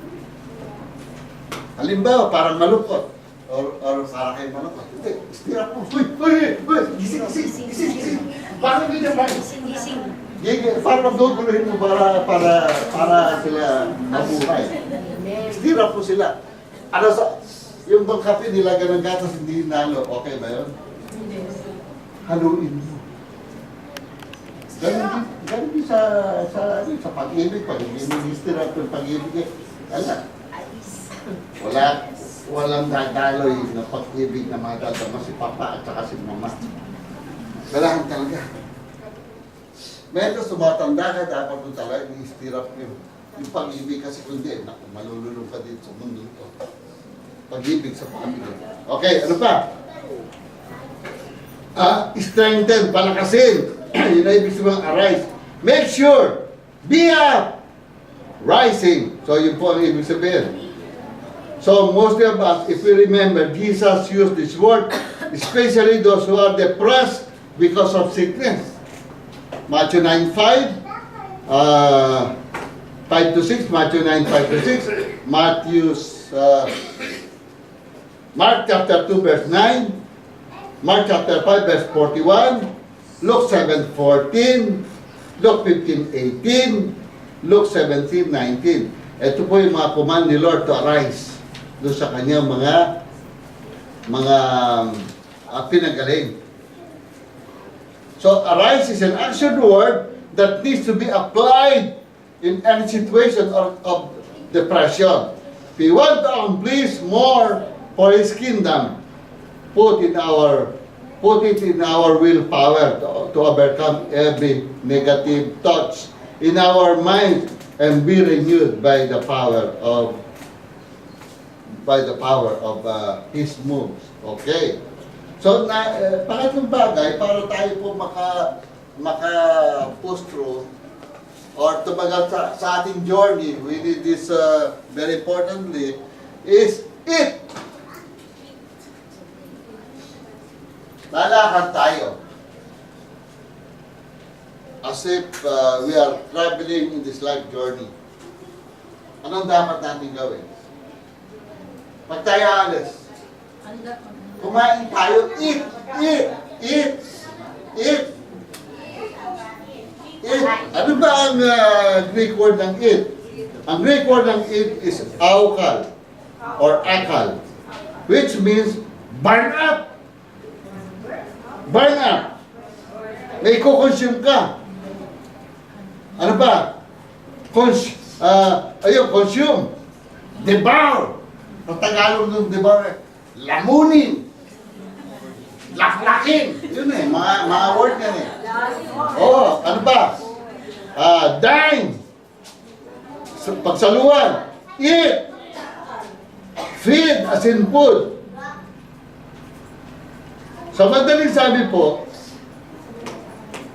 Halimbawa, parang malungkot. Or parang kayo malungkot. Hindi. Stir up mo. Uy! Gising. Parang hindi naman. Gising. Para magduguluhin mo para sila mabuhay. Stir up po sila. Yung bang kape nilaga ng gatas hindi nalo, okay ba yun? Haluin mo. Ganun din sa pag-ibig, pag hindi mo stir up yung pag-ibig, walang dadaloy na pag-ibig na mga dadama si Papa at saka si Mama. Kailangan talaga. Medyo sumatanda ka, dapat mo talaga i-stir up yung pag-ibig kasi kundi, malululong ka din sa mundo ito. Pag-ibig sa pamilya. Okay, ano pa? Strengthen, palakasin. Yun na ibig sabihin, arise. Make sure, be up, rising. So yun po ang ibig sabihin. So most of us, if we remember, Jesus used this word, especially those who are depressed because of sickness. Matthew 9:5, 5-6, Matthew 9:5-6, Mark chapter 2 verse 9, Mark chapter 5 verse 41, Luke 7:14, Luke 15:18, Luke 17:19. Ito po yung mga command ni Lord to arise doon sa kanyang mga pinagaling. So arise is an action word that needs to be applied in any situation of depression. If we want to accomplish more for His kingdom, put it in our willpower to overcome every negative thoughts in our mind and be renewed by the power of His moves. Okay. So, pangatlong bagay, para tayo po maka-push through or tumagal sa ating journey, we need this very importantly, is eat. Lalakad tayo. As if we are traveling in this life journey. Anong dapat natin gawin? Pag tayo alis, kumain tayo, eat. Ano ba ang Greek word ng eat? Ang Greek word ng eat is aukal or akal, which means burn up. Burn up. May i-consume ka. Ano ba? Consume. Devour. Ang Tagalog ng devour, lamunin. Laklakin. Yun mga word yan eh. Oo, ano ba? Dine. Pagsaluhan. Eat. Feed as in food. Sa madaling sabi po,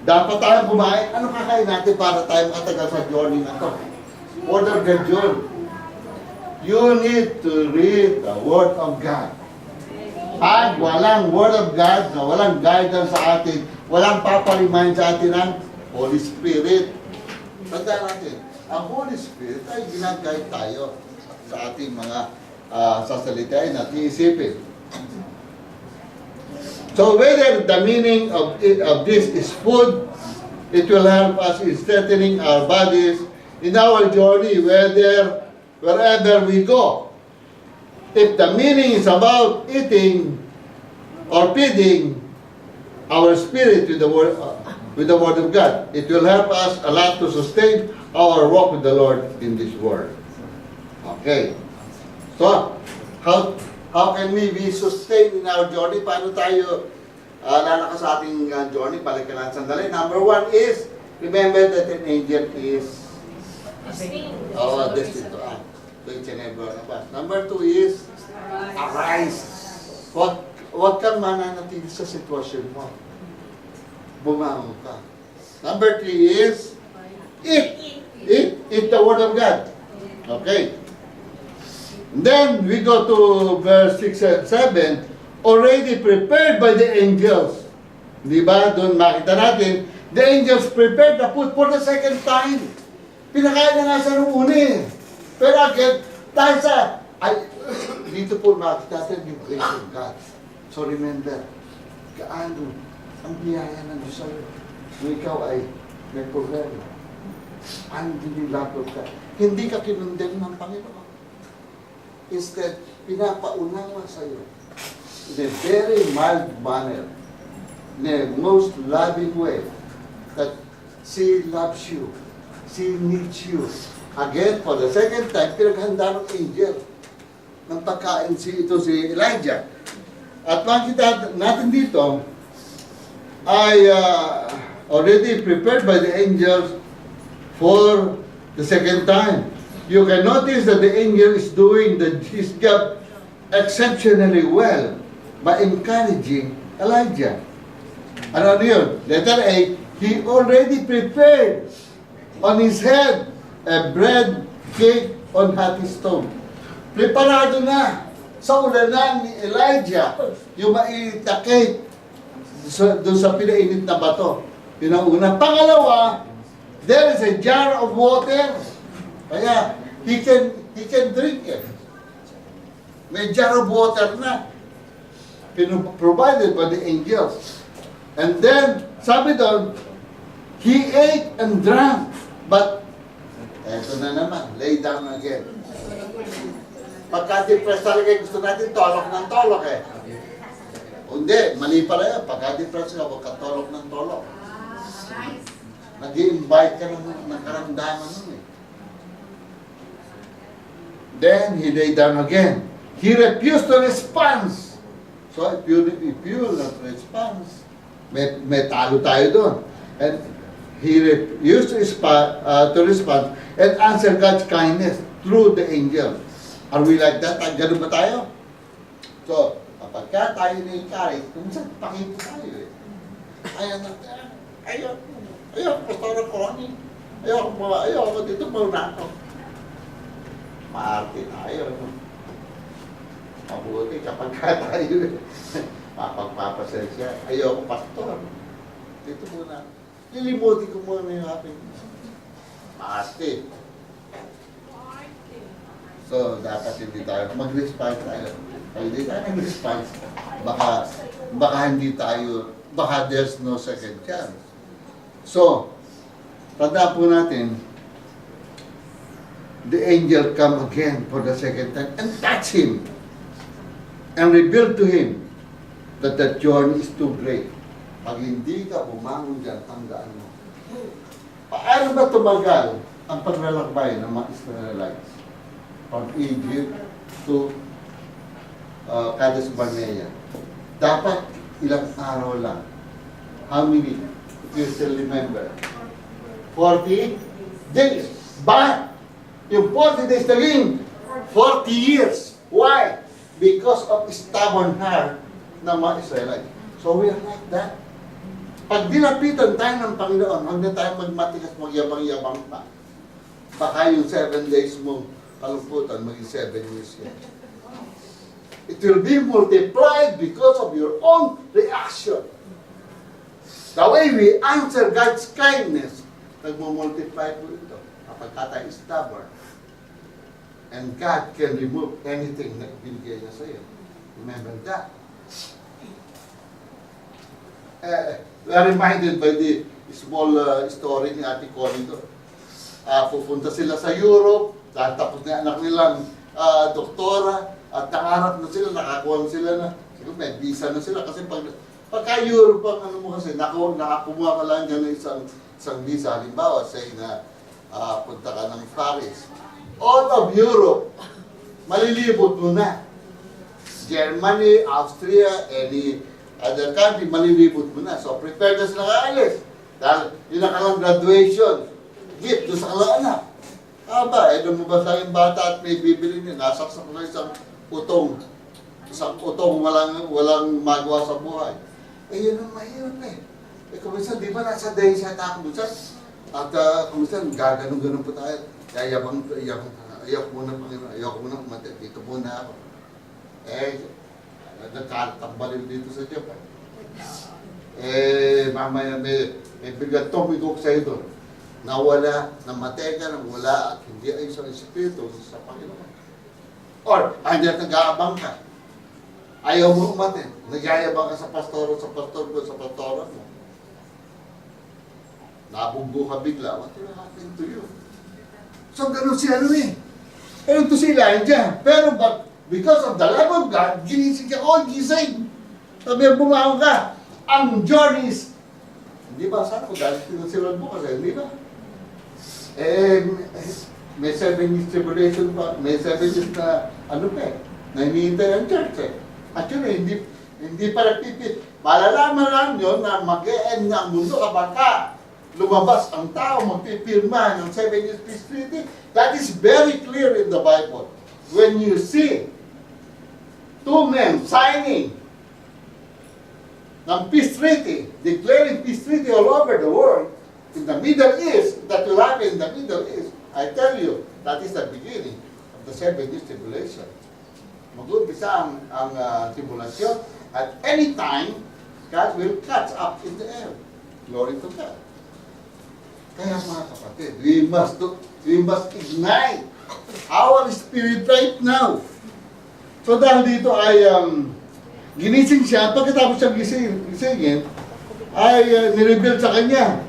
dapat tayong kumain. Ano kakain natin para tayo makatagal sa journey na to? Word of God yun. You need to read the Word of God. Pag walang Word of God, na walang guidance sa atin, walang paparimahin sa atin ng Holy Spirit. Tandaan natin, ang Holy Spirit ay ginag-guide tayo sa ating mga sasalitain at iisipin. So whether the meaning of this is food, it will help us in strengthening our bodies in our journey, wherever we go. If the meaning is about eating or feeding our spirit with the word of God, it will help us a lot to sustain our walk with the Lord in this world. Okay. So, how can we be sustained in our journey? Paano tayo lalakas sa ating journey? Balik ka lang sandali. Number one is, remember that an angel is destined to act. Number two is, arise. Huwag kang mananatili sa sitwasyon mo. Bumangon ka. Number three is, eat. Eat the Word of God. Okay. Then we go to verse 6 and 7, already prepared by the angels. Di ba? Doon makita natin, the angels prepared the food for the second time. Pinakain na nga sa nung una eh. Pero again, dahil sa, dito po makita natin yung grace of God. So remember, kaano ang biyaya ng Diyos sa'yo kung ikaw ay may problema. Ang dinilapot ka. Hindi ka kinundem ng Panginoon. Instead, pinapaunawa sa'yo in a very mild manner, in a most loving way, that she loves you, she needs you. Again, for the second time, pinaghanda ng angel ng pagkain si Elijah. At makita natin dito, ay already prepared by the angels for the second time. You can notice that the angel is doing his job exceptionally well by encouraging Elijah. Ano yun? Letter A, he already prepared on his head a bread cake on hot stone. Preparado na sa ulanan ni Elijah yung mainit na cake doon sa pinainit na bato. Yun ang una. Pangalawa, there is a jar of water. Kaya, he can drink it. May jar of water na. Provided by the angels. And then, sabi doon, he ate and drank. But, eto na naman, lay down again. Pagka-depressed talaga, gusto natin tolok ng tolok eh. Hindi, mali pala yan. Pagka-depressed ka, huwag ka tolok ng tolok. Nag-i-invite ka ng karamdaman nun eh. Then, he lay down again. He refused to respond. So, if you will not respond, may talo tayo doon. And used to respond and answer God's kindness through the angel. Are we like that? Ganun ba tayo? So, kapag ka tayo na-encourage, kung saan pakito tayo eh. Ayaw, Pastor Connie. Ayaw, dito muna ako. Maarte tayo. Mabuti kapag ka tayo mapagpapasensya. Ayaw, Pastor. Dito muna. Lilimutin ko muna yung aking maarte. So, dapat hindi tayo mag-response tayo. Pag hindi tayo mag-response, baka hindi tayo, baka there's no second chance. So, tandaan po natin, the angel come again for the second time and touch him and reveal to him that the journey is too great. Pag hindi ka bumangon dyan, tandaan mo. Paano ba tumagal ang paglalakbay ng mga Israelites? From Egypt to Kadesh Barnea. Dapat ilang araw lang. How many? If you still remember? 40 days. But yung 40 days naging 40 years. Why? Because of stubborn heart ng mga Israelites. So we are like that. Pag dinapitan tayo ng Panginoon, huwag na tayo magmatigas, magyabang-yabang pa. Baka yung 7 days mo kalungkutan, maging 7 years yan. It will be multiplied because of your own reaction. The way we answer God's kindness, nagmo-multiply po ito. Kapag tayo stubborn. And God can remove anything na binigay niya sa iyo. Remember that. We are reminded by the small story ni Ate Connie doon. Pupunta sila sa Europe, dahil tapos na anak nilang doktora, at nangarap na sila, nakakuha na sila na, siguro may visa na sila, kasi pagka Europe ang ano mo kasi, nakakumuha ka lang dyan ng isang visa, halimbawa, say na punta ka ng Paris. All of Europe, malilibot mo na. Germany, Austria, any other country, malilibot mo na. So, prepare na sila kaalis. Dahil yun ang kalang graduation gift doon sa kalang anak. Lumabas lang yung bata at may bibili niya. Nasaksak na isang utong. Isang utong walang magawa sa buhay. Yun ang mahirap eh. Kuminsan, di ba nasa day siya tayo kuminsan? At kuminsan, gaganon-ganon po tayo. Ayaw muna, Panginoon. Ayaw muna kumatid. Dito muna ako. Nagkatambalin dito sa Japan. Mamaya may biglang tumigok sa'yo doon. Nawala, namatay ka, nawala, at hindi ay sa Espiritu sa Panginoon. Or, andyan nag-aabang ka. Ayaw mo umatin. Nagyayabang ka sa pastor mo. Nabunggo ka bigla. What will happen to you? So, ganun si ano eh. Ganun to si Elijah. Pero, because of the love of God, ginising ka, gising. Sabi, bumangon ka. Ang journey is, hindi ba, saan ko dahil sinusilan mo kasi, hindi ba? May 7 years tribulation pa, may 7 years na, na hinihintay ang church eh. Actually, hindi pa nagpipit. Malalaman lang yun na mag-e-end na ang mundo kapag ka lumabas ang tao, magpipirma ng 7 years peace treaty. That is very clear in the Bible. When you see 2 men signing ng peace treaty, declaring peace treaty all over the world, in the Middle East, that will happen in the Middle East, I tell you, that is the beginning of the 7 years tribulation. Mag-umpisa ang tribulation. At any time, God will catch up in the air. Glory to God. Kaya mga kapatid, we must ignite our spirit right now. So dahil dito ay ginising siya, pagkatapos siyang gisingin, ay nireveal sa kanya.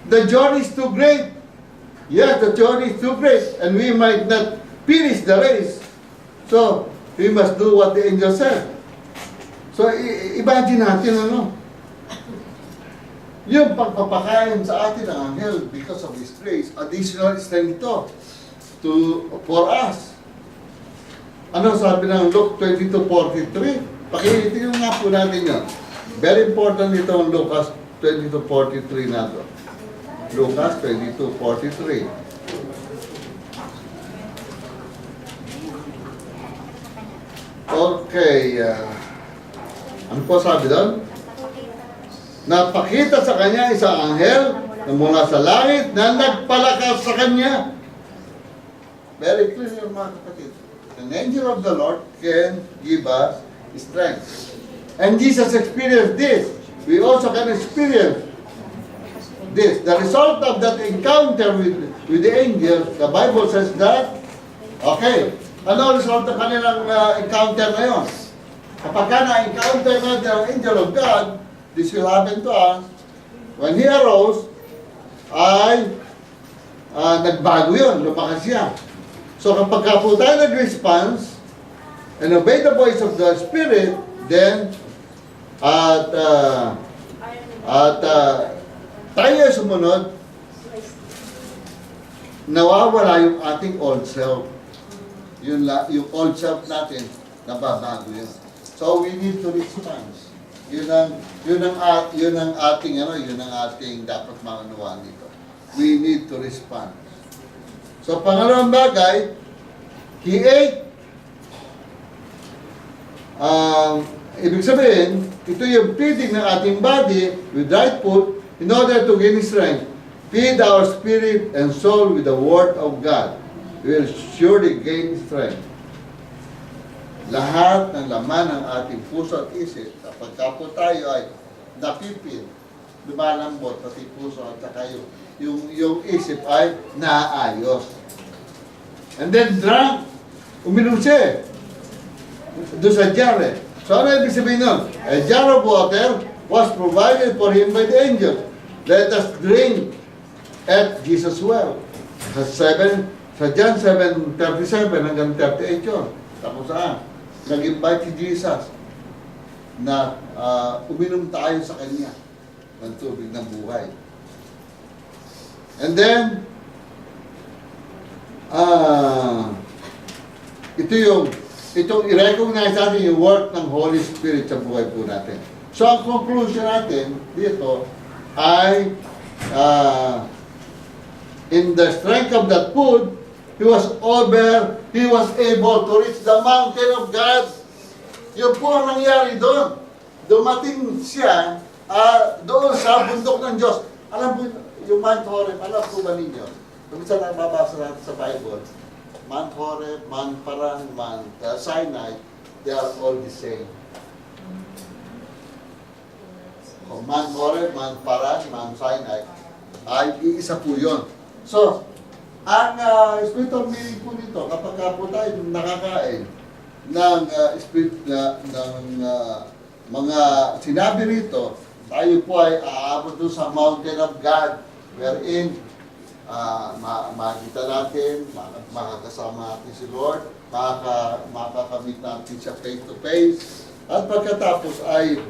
The journey is too great. Yes, the journey is too great, and we might not finish the race. So, we must do what the angel said. So, imagine natin yung pagpapakain sa atin ng anghel because of His grace, additional strength ito for us. Ano sabi ng Luke 22:43? Pakilitin nga po natin yun. Very important ito ang Lucas 22:43 na ito. Lucas 22:43. Okay, ano po sabi doon? Napakita sa kanya isang anghel na mula sa langit na nagpalakas sa kanya. Very clear mga kapatid. An angel of the Lord can give us strength. And Jesus experienced this. We also can experience this. The result of that encounter with the angel, the Bible says that, okay, ano ang result ng kanilang encounter na yun? Kapag ka na-encounter natin ang angel of God, this will happen to us. When he arose, ay nagbago yun, lumakas siya. So kapag ka po tayo nag-response and obey the voice of the Spirit, then tayo sumunod, nawawala yung ating old self. Yung old self natin, nababago yun. So we need to respond. Yun ang ating dapat maunawaan dito. We need to respond. So pangalawang bagay, he ate. Ibig sabihin, ito yung feeding ng ating body with right food in order to gain strength. Feed our spirit and soul with the word of God. We will surely gain strength. Lahat ng laman ng ating puso at isip, kapag po tayo ay napipid, lumalambot pati puso at saka yung isip ay naayos. And then drunk, uminom siya doon sa jar eh. So ano ibig sabihin nun? A jar of water was provided for him by the angel. Let us drink at Jesus' well. Sa John 7:37 hanggang 38 yun. Tapos saan? Nag-invite si Jesus na uminom tayo sa Kanya ng tubig ng buhay. And then, itong i-recognize natin yung work ng Holy Spirit sa buhay po natin. So, ang conclusion natin dito ay in the strength of that food, he was able to reach the mountain of God. Yun po ang nangyari doon. Dumating siya doon sa bundok ng Diyos. Alam po, yung Mount Horeb, alam po ba ninyo? Kung saan nababasa natin sa Bible, Mount Horeb, Mount Paran, Mount Sinai, they are all the same. Mount Horeb, Mount Paran, Mount Sinai, ay iisa po yun. So, ang spiritual meaning po nito, kapag po tayo nakakain ng mga sinabi rito, tayo po ay aabot doon sa mountain of God, wherein makikita natin, makakasama natin si Lord, makakamit natin siya face to face, at pagkatapos ay,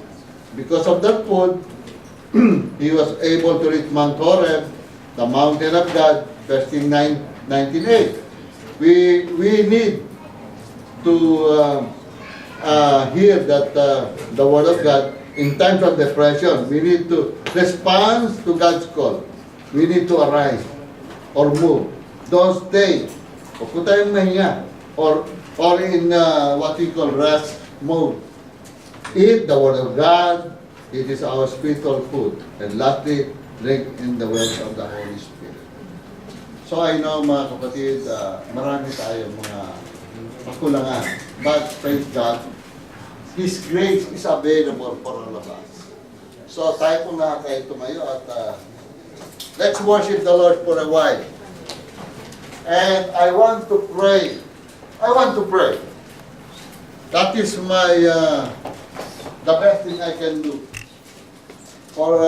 because of that food, he was able to reach Mount Horeb, the mountain of God, verse 19:8. We need to hear that the word of God in times of depression. We need to respond to God's call. We need to arise or move. Don't stay. Huwag po tayong mahinga or in what we call rest mode. Eat the word of God. It is our spiritual food. And lastly, drink in the wells of the Holy Spirit. So I know mga kapatid, marami tayong mga kakulangan. But praise God, His grace is available for all of us. So tayo po na kayo tumayo at let's worship the Lord for a while. And I want to pray. That is the best thing I can do for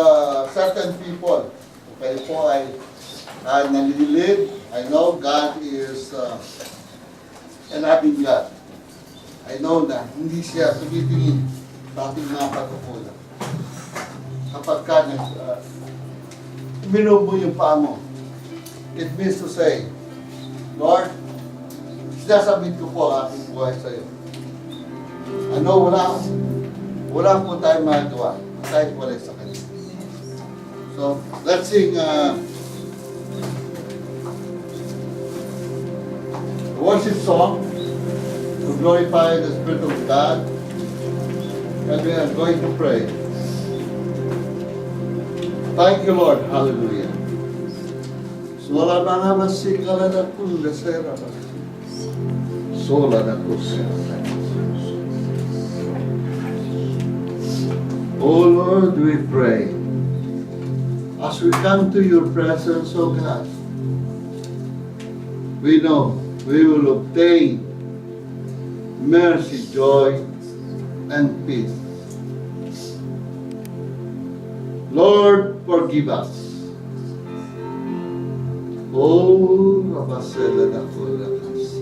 certain people. Kayo po ay nalilid. I know God is an loving God. I know na hindi siya tumitingin sa ating mga pagkukulang. Kapag ka uminom mo yung paa mo, it means to say, Lord, sinasabit ko po ang ating buhay sa iyo. Ano, wala po tayong magagawa. Tayo po sa Kanya. So, let's sing worship song to glorify the Spirit of God. And we are going to pray. Thank you, Lord. Hallelujah. Sola na masikala na kunda sera. Sola na kusera. Oh Lord, we pray. As we come to your presence, oh God, we know we will obtain mercy, joy, and peace. Lord, forgive us. Oh, Rabasela na Kulakas.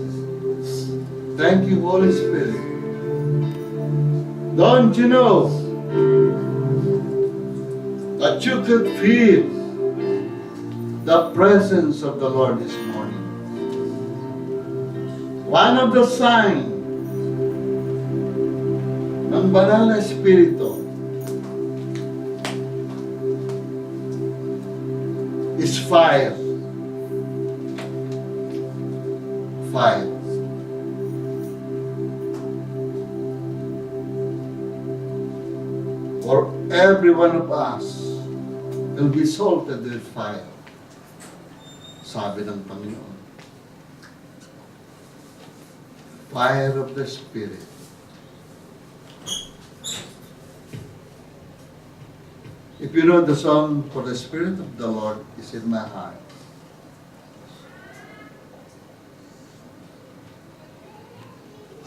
Thank you, Holy Spirit. Don't you know that you could feel the presence of the Lord this morning? One of the signs ng Banal na Espiritu is fire. Fire. For every one of us will be salted with fire. Sabi ng Panginoon. Fire of the Spirit. If you know the song, For the Spirit of the Lord is in my heart.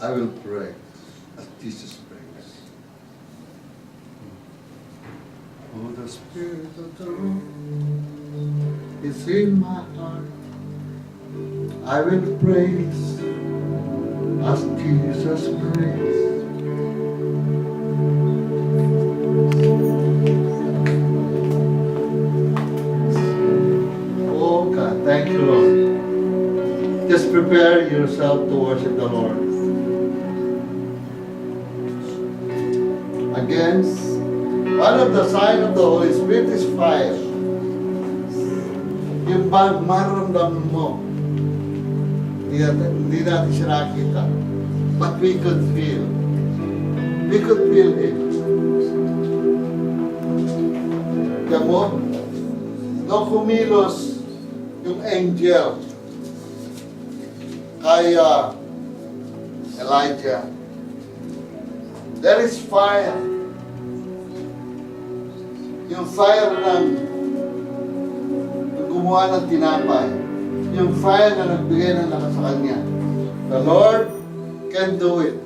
I will pray as Jesus prays. Oh, the Spirit of the Lord is in my heart. I will praise as Jesus prays. Oh God, thank you, Lord. Just prepare yourself to worship the Lord. Again, one of the signs of the Holy Spirit is fire. Yung bang maramdaman mo, hindi natin siya nakita. But we could feel. We could feel Him. Kaya mo, nung kumilos yung angel kay Elijah, there is fire. Yung fire ng gumawa ng tinapay. Yung fire na nagbigay ng lakas sa kanya. The Lord can do it.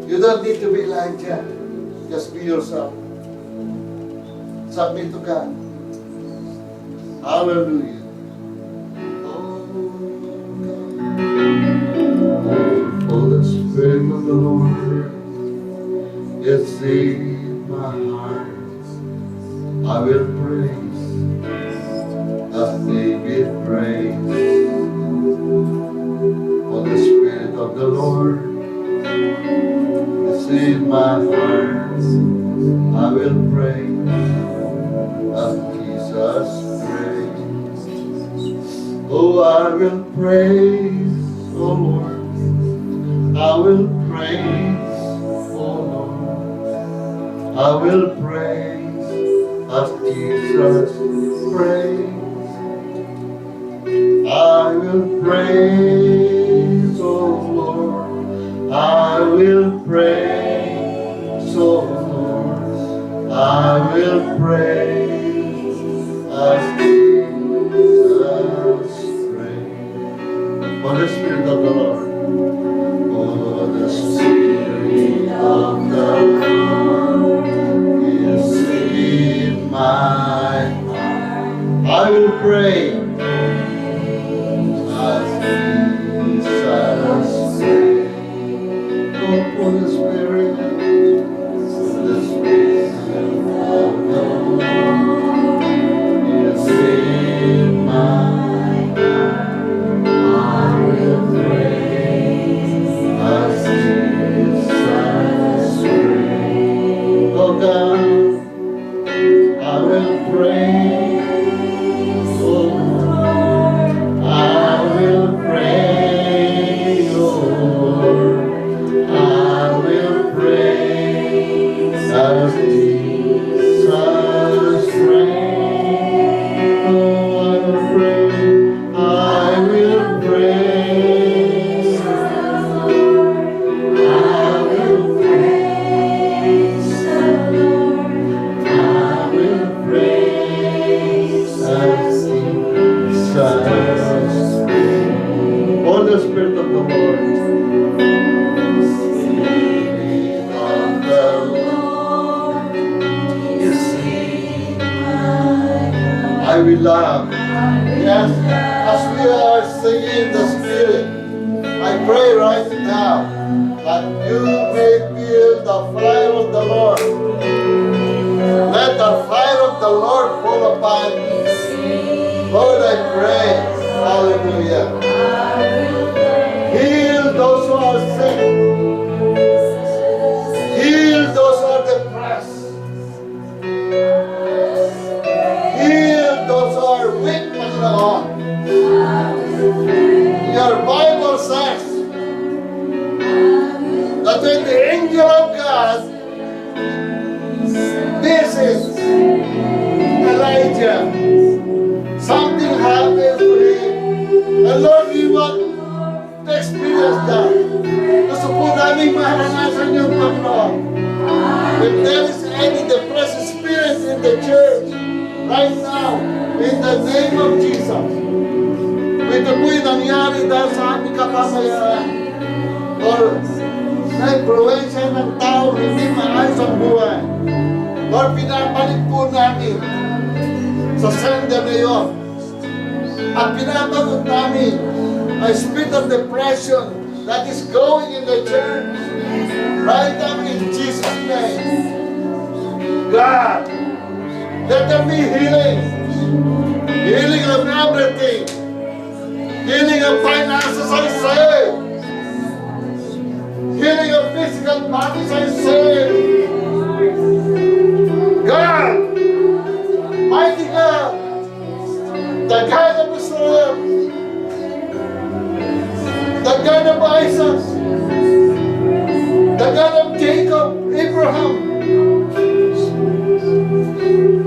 You don't need to be Elijah. Just be yourself. Submit to God. Hallelujah. Oh, the Spirit of the Lord is in my heart. I will praise as David praised. For the Spirit of the Lord is in my heart. I will praise as Jesus praised. Oh, I will praise, oh Lord. I will praise, oh Lord. I will praise as Jesus prays. I will praise, oh Lord. I will praise, oh Lord. I will praise as Jesus prays. For the Spirit of the Lord. For the Spirit of the Lord is in my heart. I will pray as Jesus prays. Oh, for the Spirit of the Lord is in my heart. I will praise as Jesus prays. Oh God, I will praise, oh Lord, I will praise. love. Yes, as we are singing the Spirit, I pray right now that you may feel the fire of the Lord. Let the fire of the Lord fall upon you. Lord, I pray, hallelujah. Heal those who are sick. Heal those who are depressed. Heal those who are weak, Panginoon. Your Bible says that when the angel of God visits Elijah, something happens to him. And Lord, we want to experience that. Gusto po namin maranasan yung Panginoon. If there is any depressed spirit in the church, right now, in the name of Jesus, ito po'y nangyari dahil sa aming kapamayaran. Lord, na impluensya ng tao hindi maayos ang buhay. Lord, pinapalik po namin sa sender na yun. At pinapagot namin a spirit of depression that is going in the church. Right now in Jesus' name. God, let there be healing. Healing of everything. Healing of finances, I say. Healing of physical bodies, I say. God, mighty God, the God of Israel, the God of Isaac, the God of Jacob, Abraham.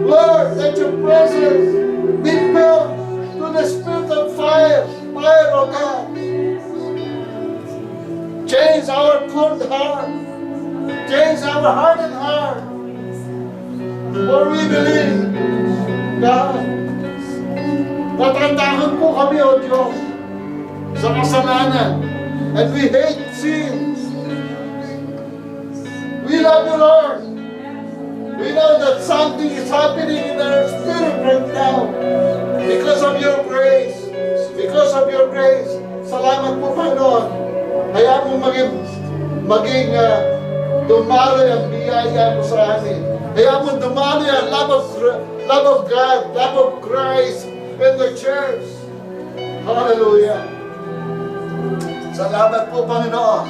Lord, let your presence be filled to the spirit of fire, oh God. Change our cold heart, change our hardened heart. For we believe, God, natatakot po kami, O Diyos, sa kasalanan. And we hate sin. We love you, Lord. We know that something is happening in our spirit right now. Because of your grace. Because of your grace. Salamat po, Panginoon. Kaya mo maging dumaloy ang biyaya mo sa amin. Kaya mo dumaloy ang love of God, love of Christ in the church. Hallelujah. Salamat po, Panginoon.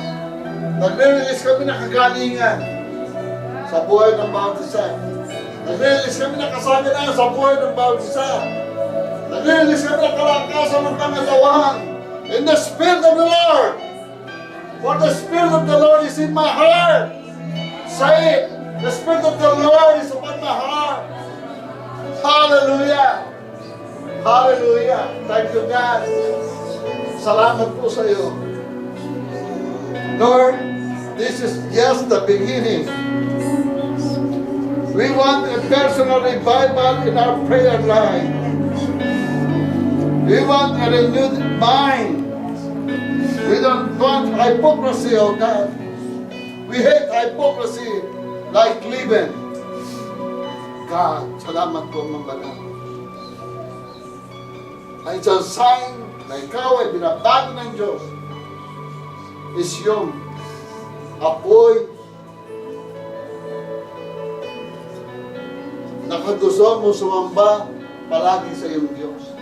Nagre-release kami ng kagalingan sa buhay ng bawat isa. Nagre-release kami ng kasaganaan sa buhay ng bawat isa. Nagre-release kami ng kalakasan ng pangalawahan. In the Spirit of the Lord. For the Spirit of the Lord is in my heart. Say it. The Spirit of the Lord is upon my heart. Hallelujah. Hallelujah. Thank you, God. Salamat po sa iyo. Lord, this is just the beginning. We want a personal revival in our prayer life. We want a renewed mind. We don't want hypocrisy, oh God. We hate hypocrisy like leaven. God, salamat po mga banal. Ang isang sign na ikaw ay binabago ng Diyos is yung apoy nakagusto mo sumamba palagi sa iyong Diyos.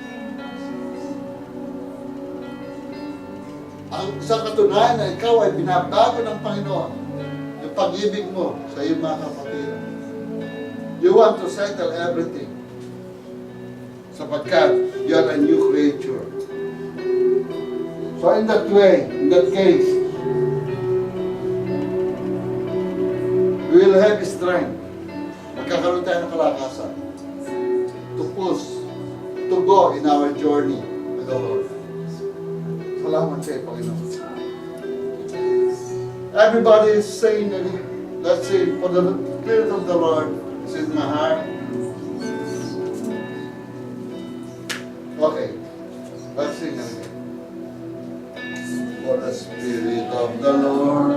Ang isang katunayan na ikaw ay binabago ng Panginoon, yung pag-ibig mo sa iyong mga kapatid. You want to settle everything sapagkat you are a new creature. So in that way, in that case, we will have strength. Magkakaroon tayo ng kalakasan to push, to go in our journey with the Lord. Salamat sa iyo, Panginoon. Everybody is saying, let's say, for the Spirit of the Lord is in my heart. Okay, let's sing it again. For the Spirit of the Lord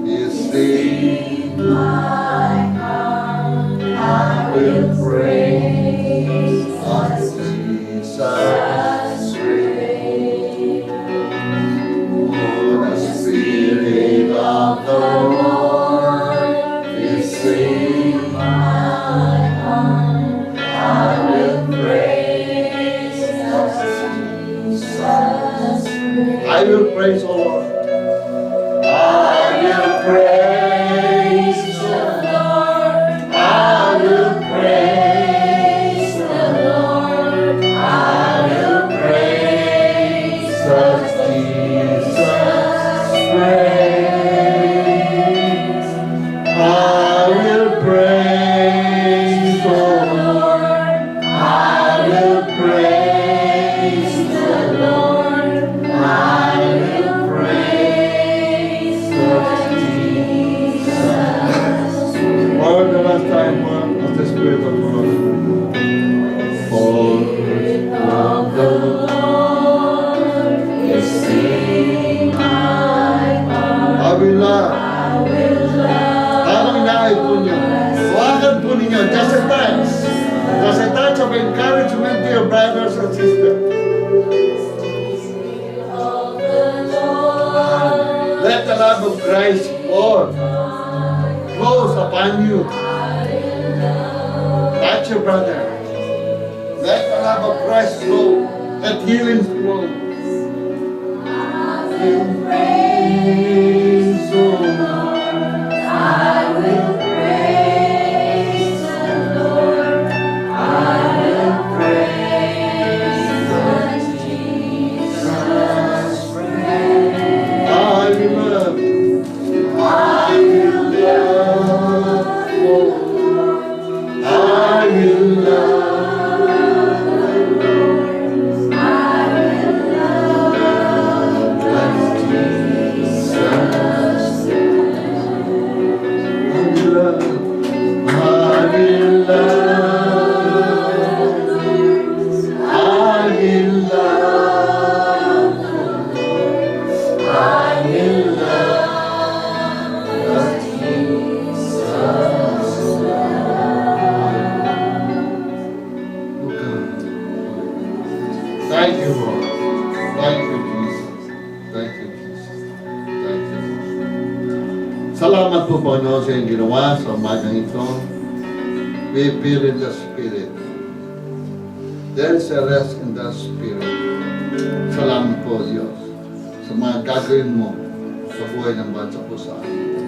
is in my heart. will praise as Jesus reigns. Oh, the Spirit of the Lord is in my heart. I will praise as Jesus reigns. I will praise, O Lord. I will praise the Lord. I will praise the Lord. I will praise as Jesus reigns. I will praise the Lord. I will praise the Lord. I will praise Jesus. For the last time, Lord, of the Spirit of the Lord. For of the Lord is in my heart. I will love. Habang inaay po niyo, huwagan po ninyo, just a touch. Just a touch of encouragement to your brothers and sisters. Let the love of Christ, Lord, close upon you. Touch your brother. Let the love of Christ flow. Let healing flow. You praise, O Lord. I will praise the Lord. I will praise Jesus. I will love. I will love, Lord. I will love the Lord. I will love Jesus. I will love. I will love. I will love. I will love Jesus. Thank you, Lord. Thank you, Jesus. Thank you, Jesus. Thank you, Lord. Salamat po, Panginoon, sa iyong ginawa sa umagang ito. We feel in the Spirit. There's a rest in the Spirit. Salamat po, Diyos, sa mga gagawin mo sa buhay ng bansa po sa amin.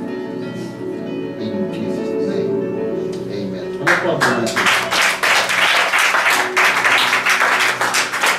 In Jesus' name, Amen. Ano po ang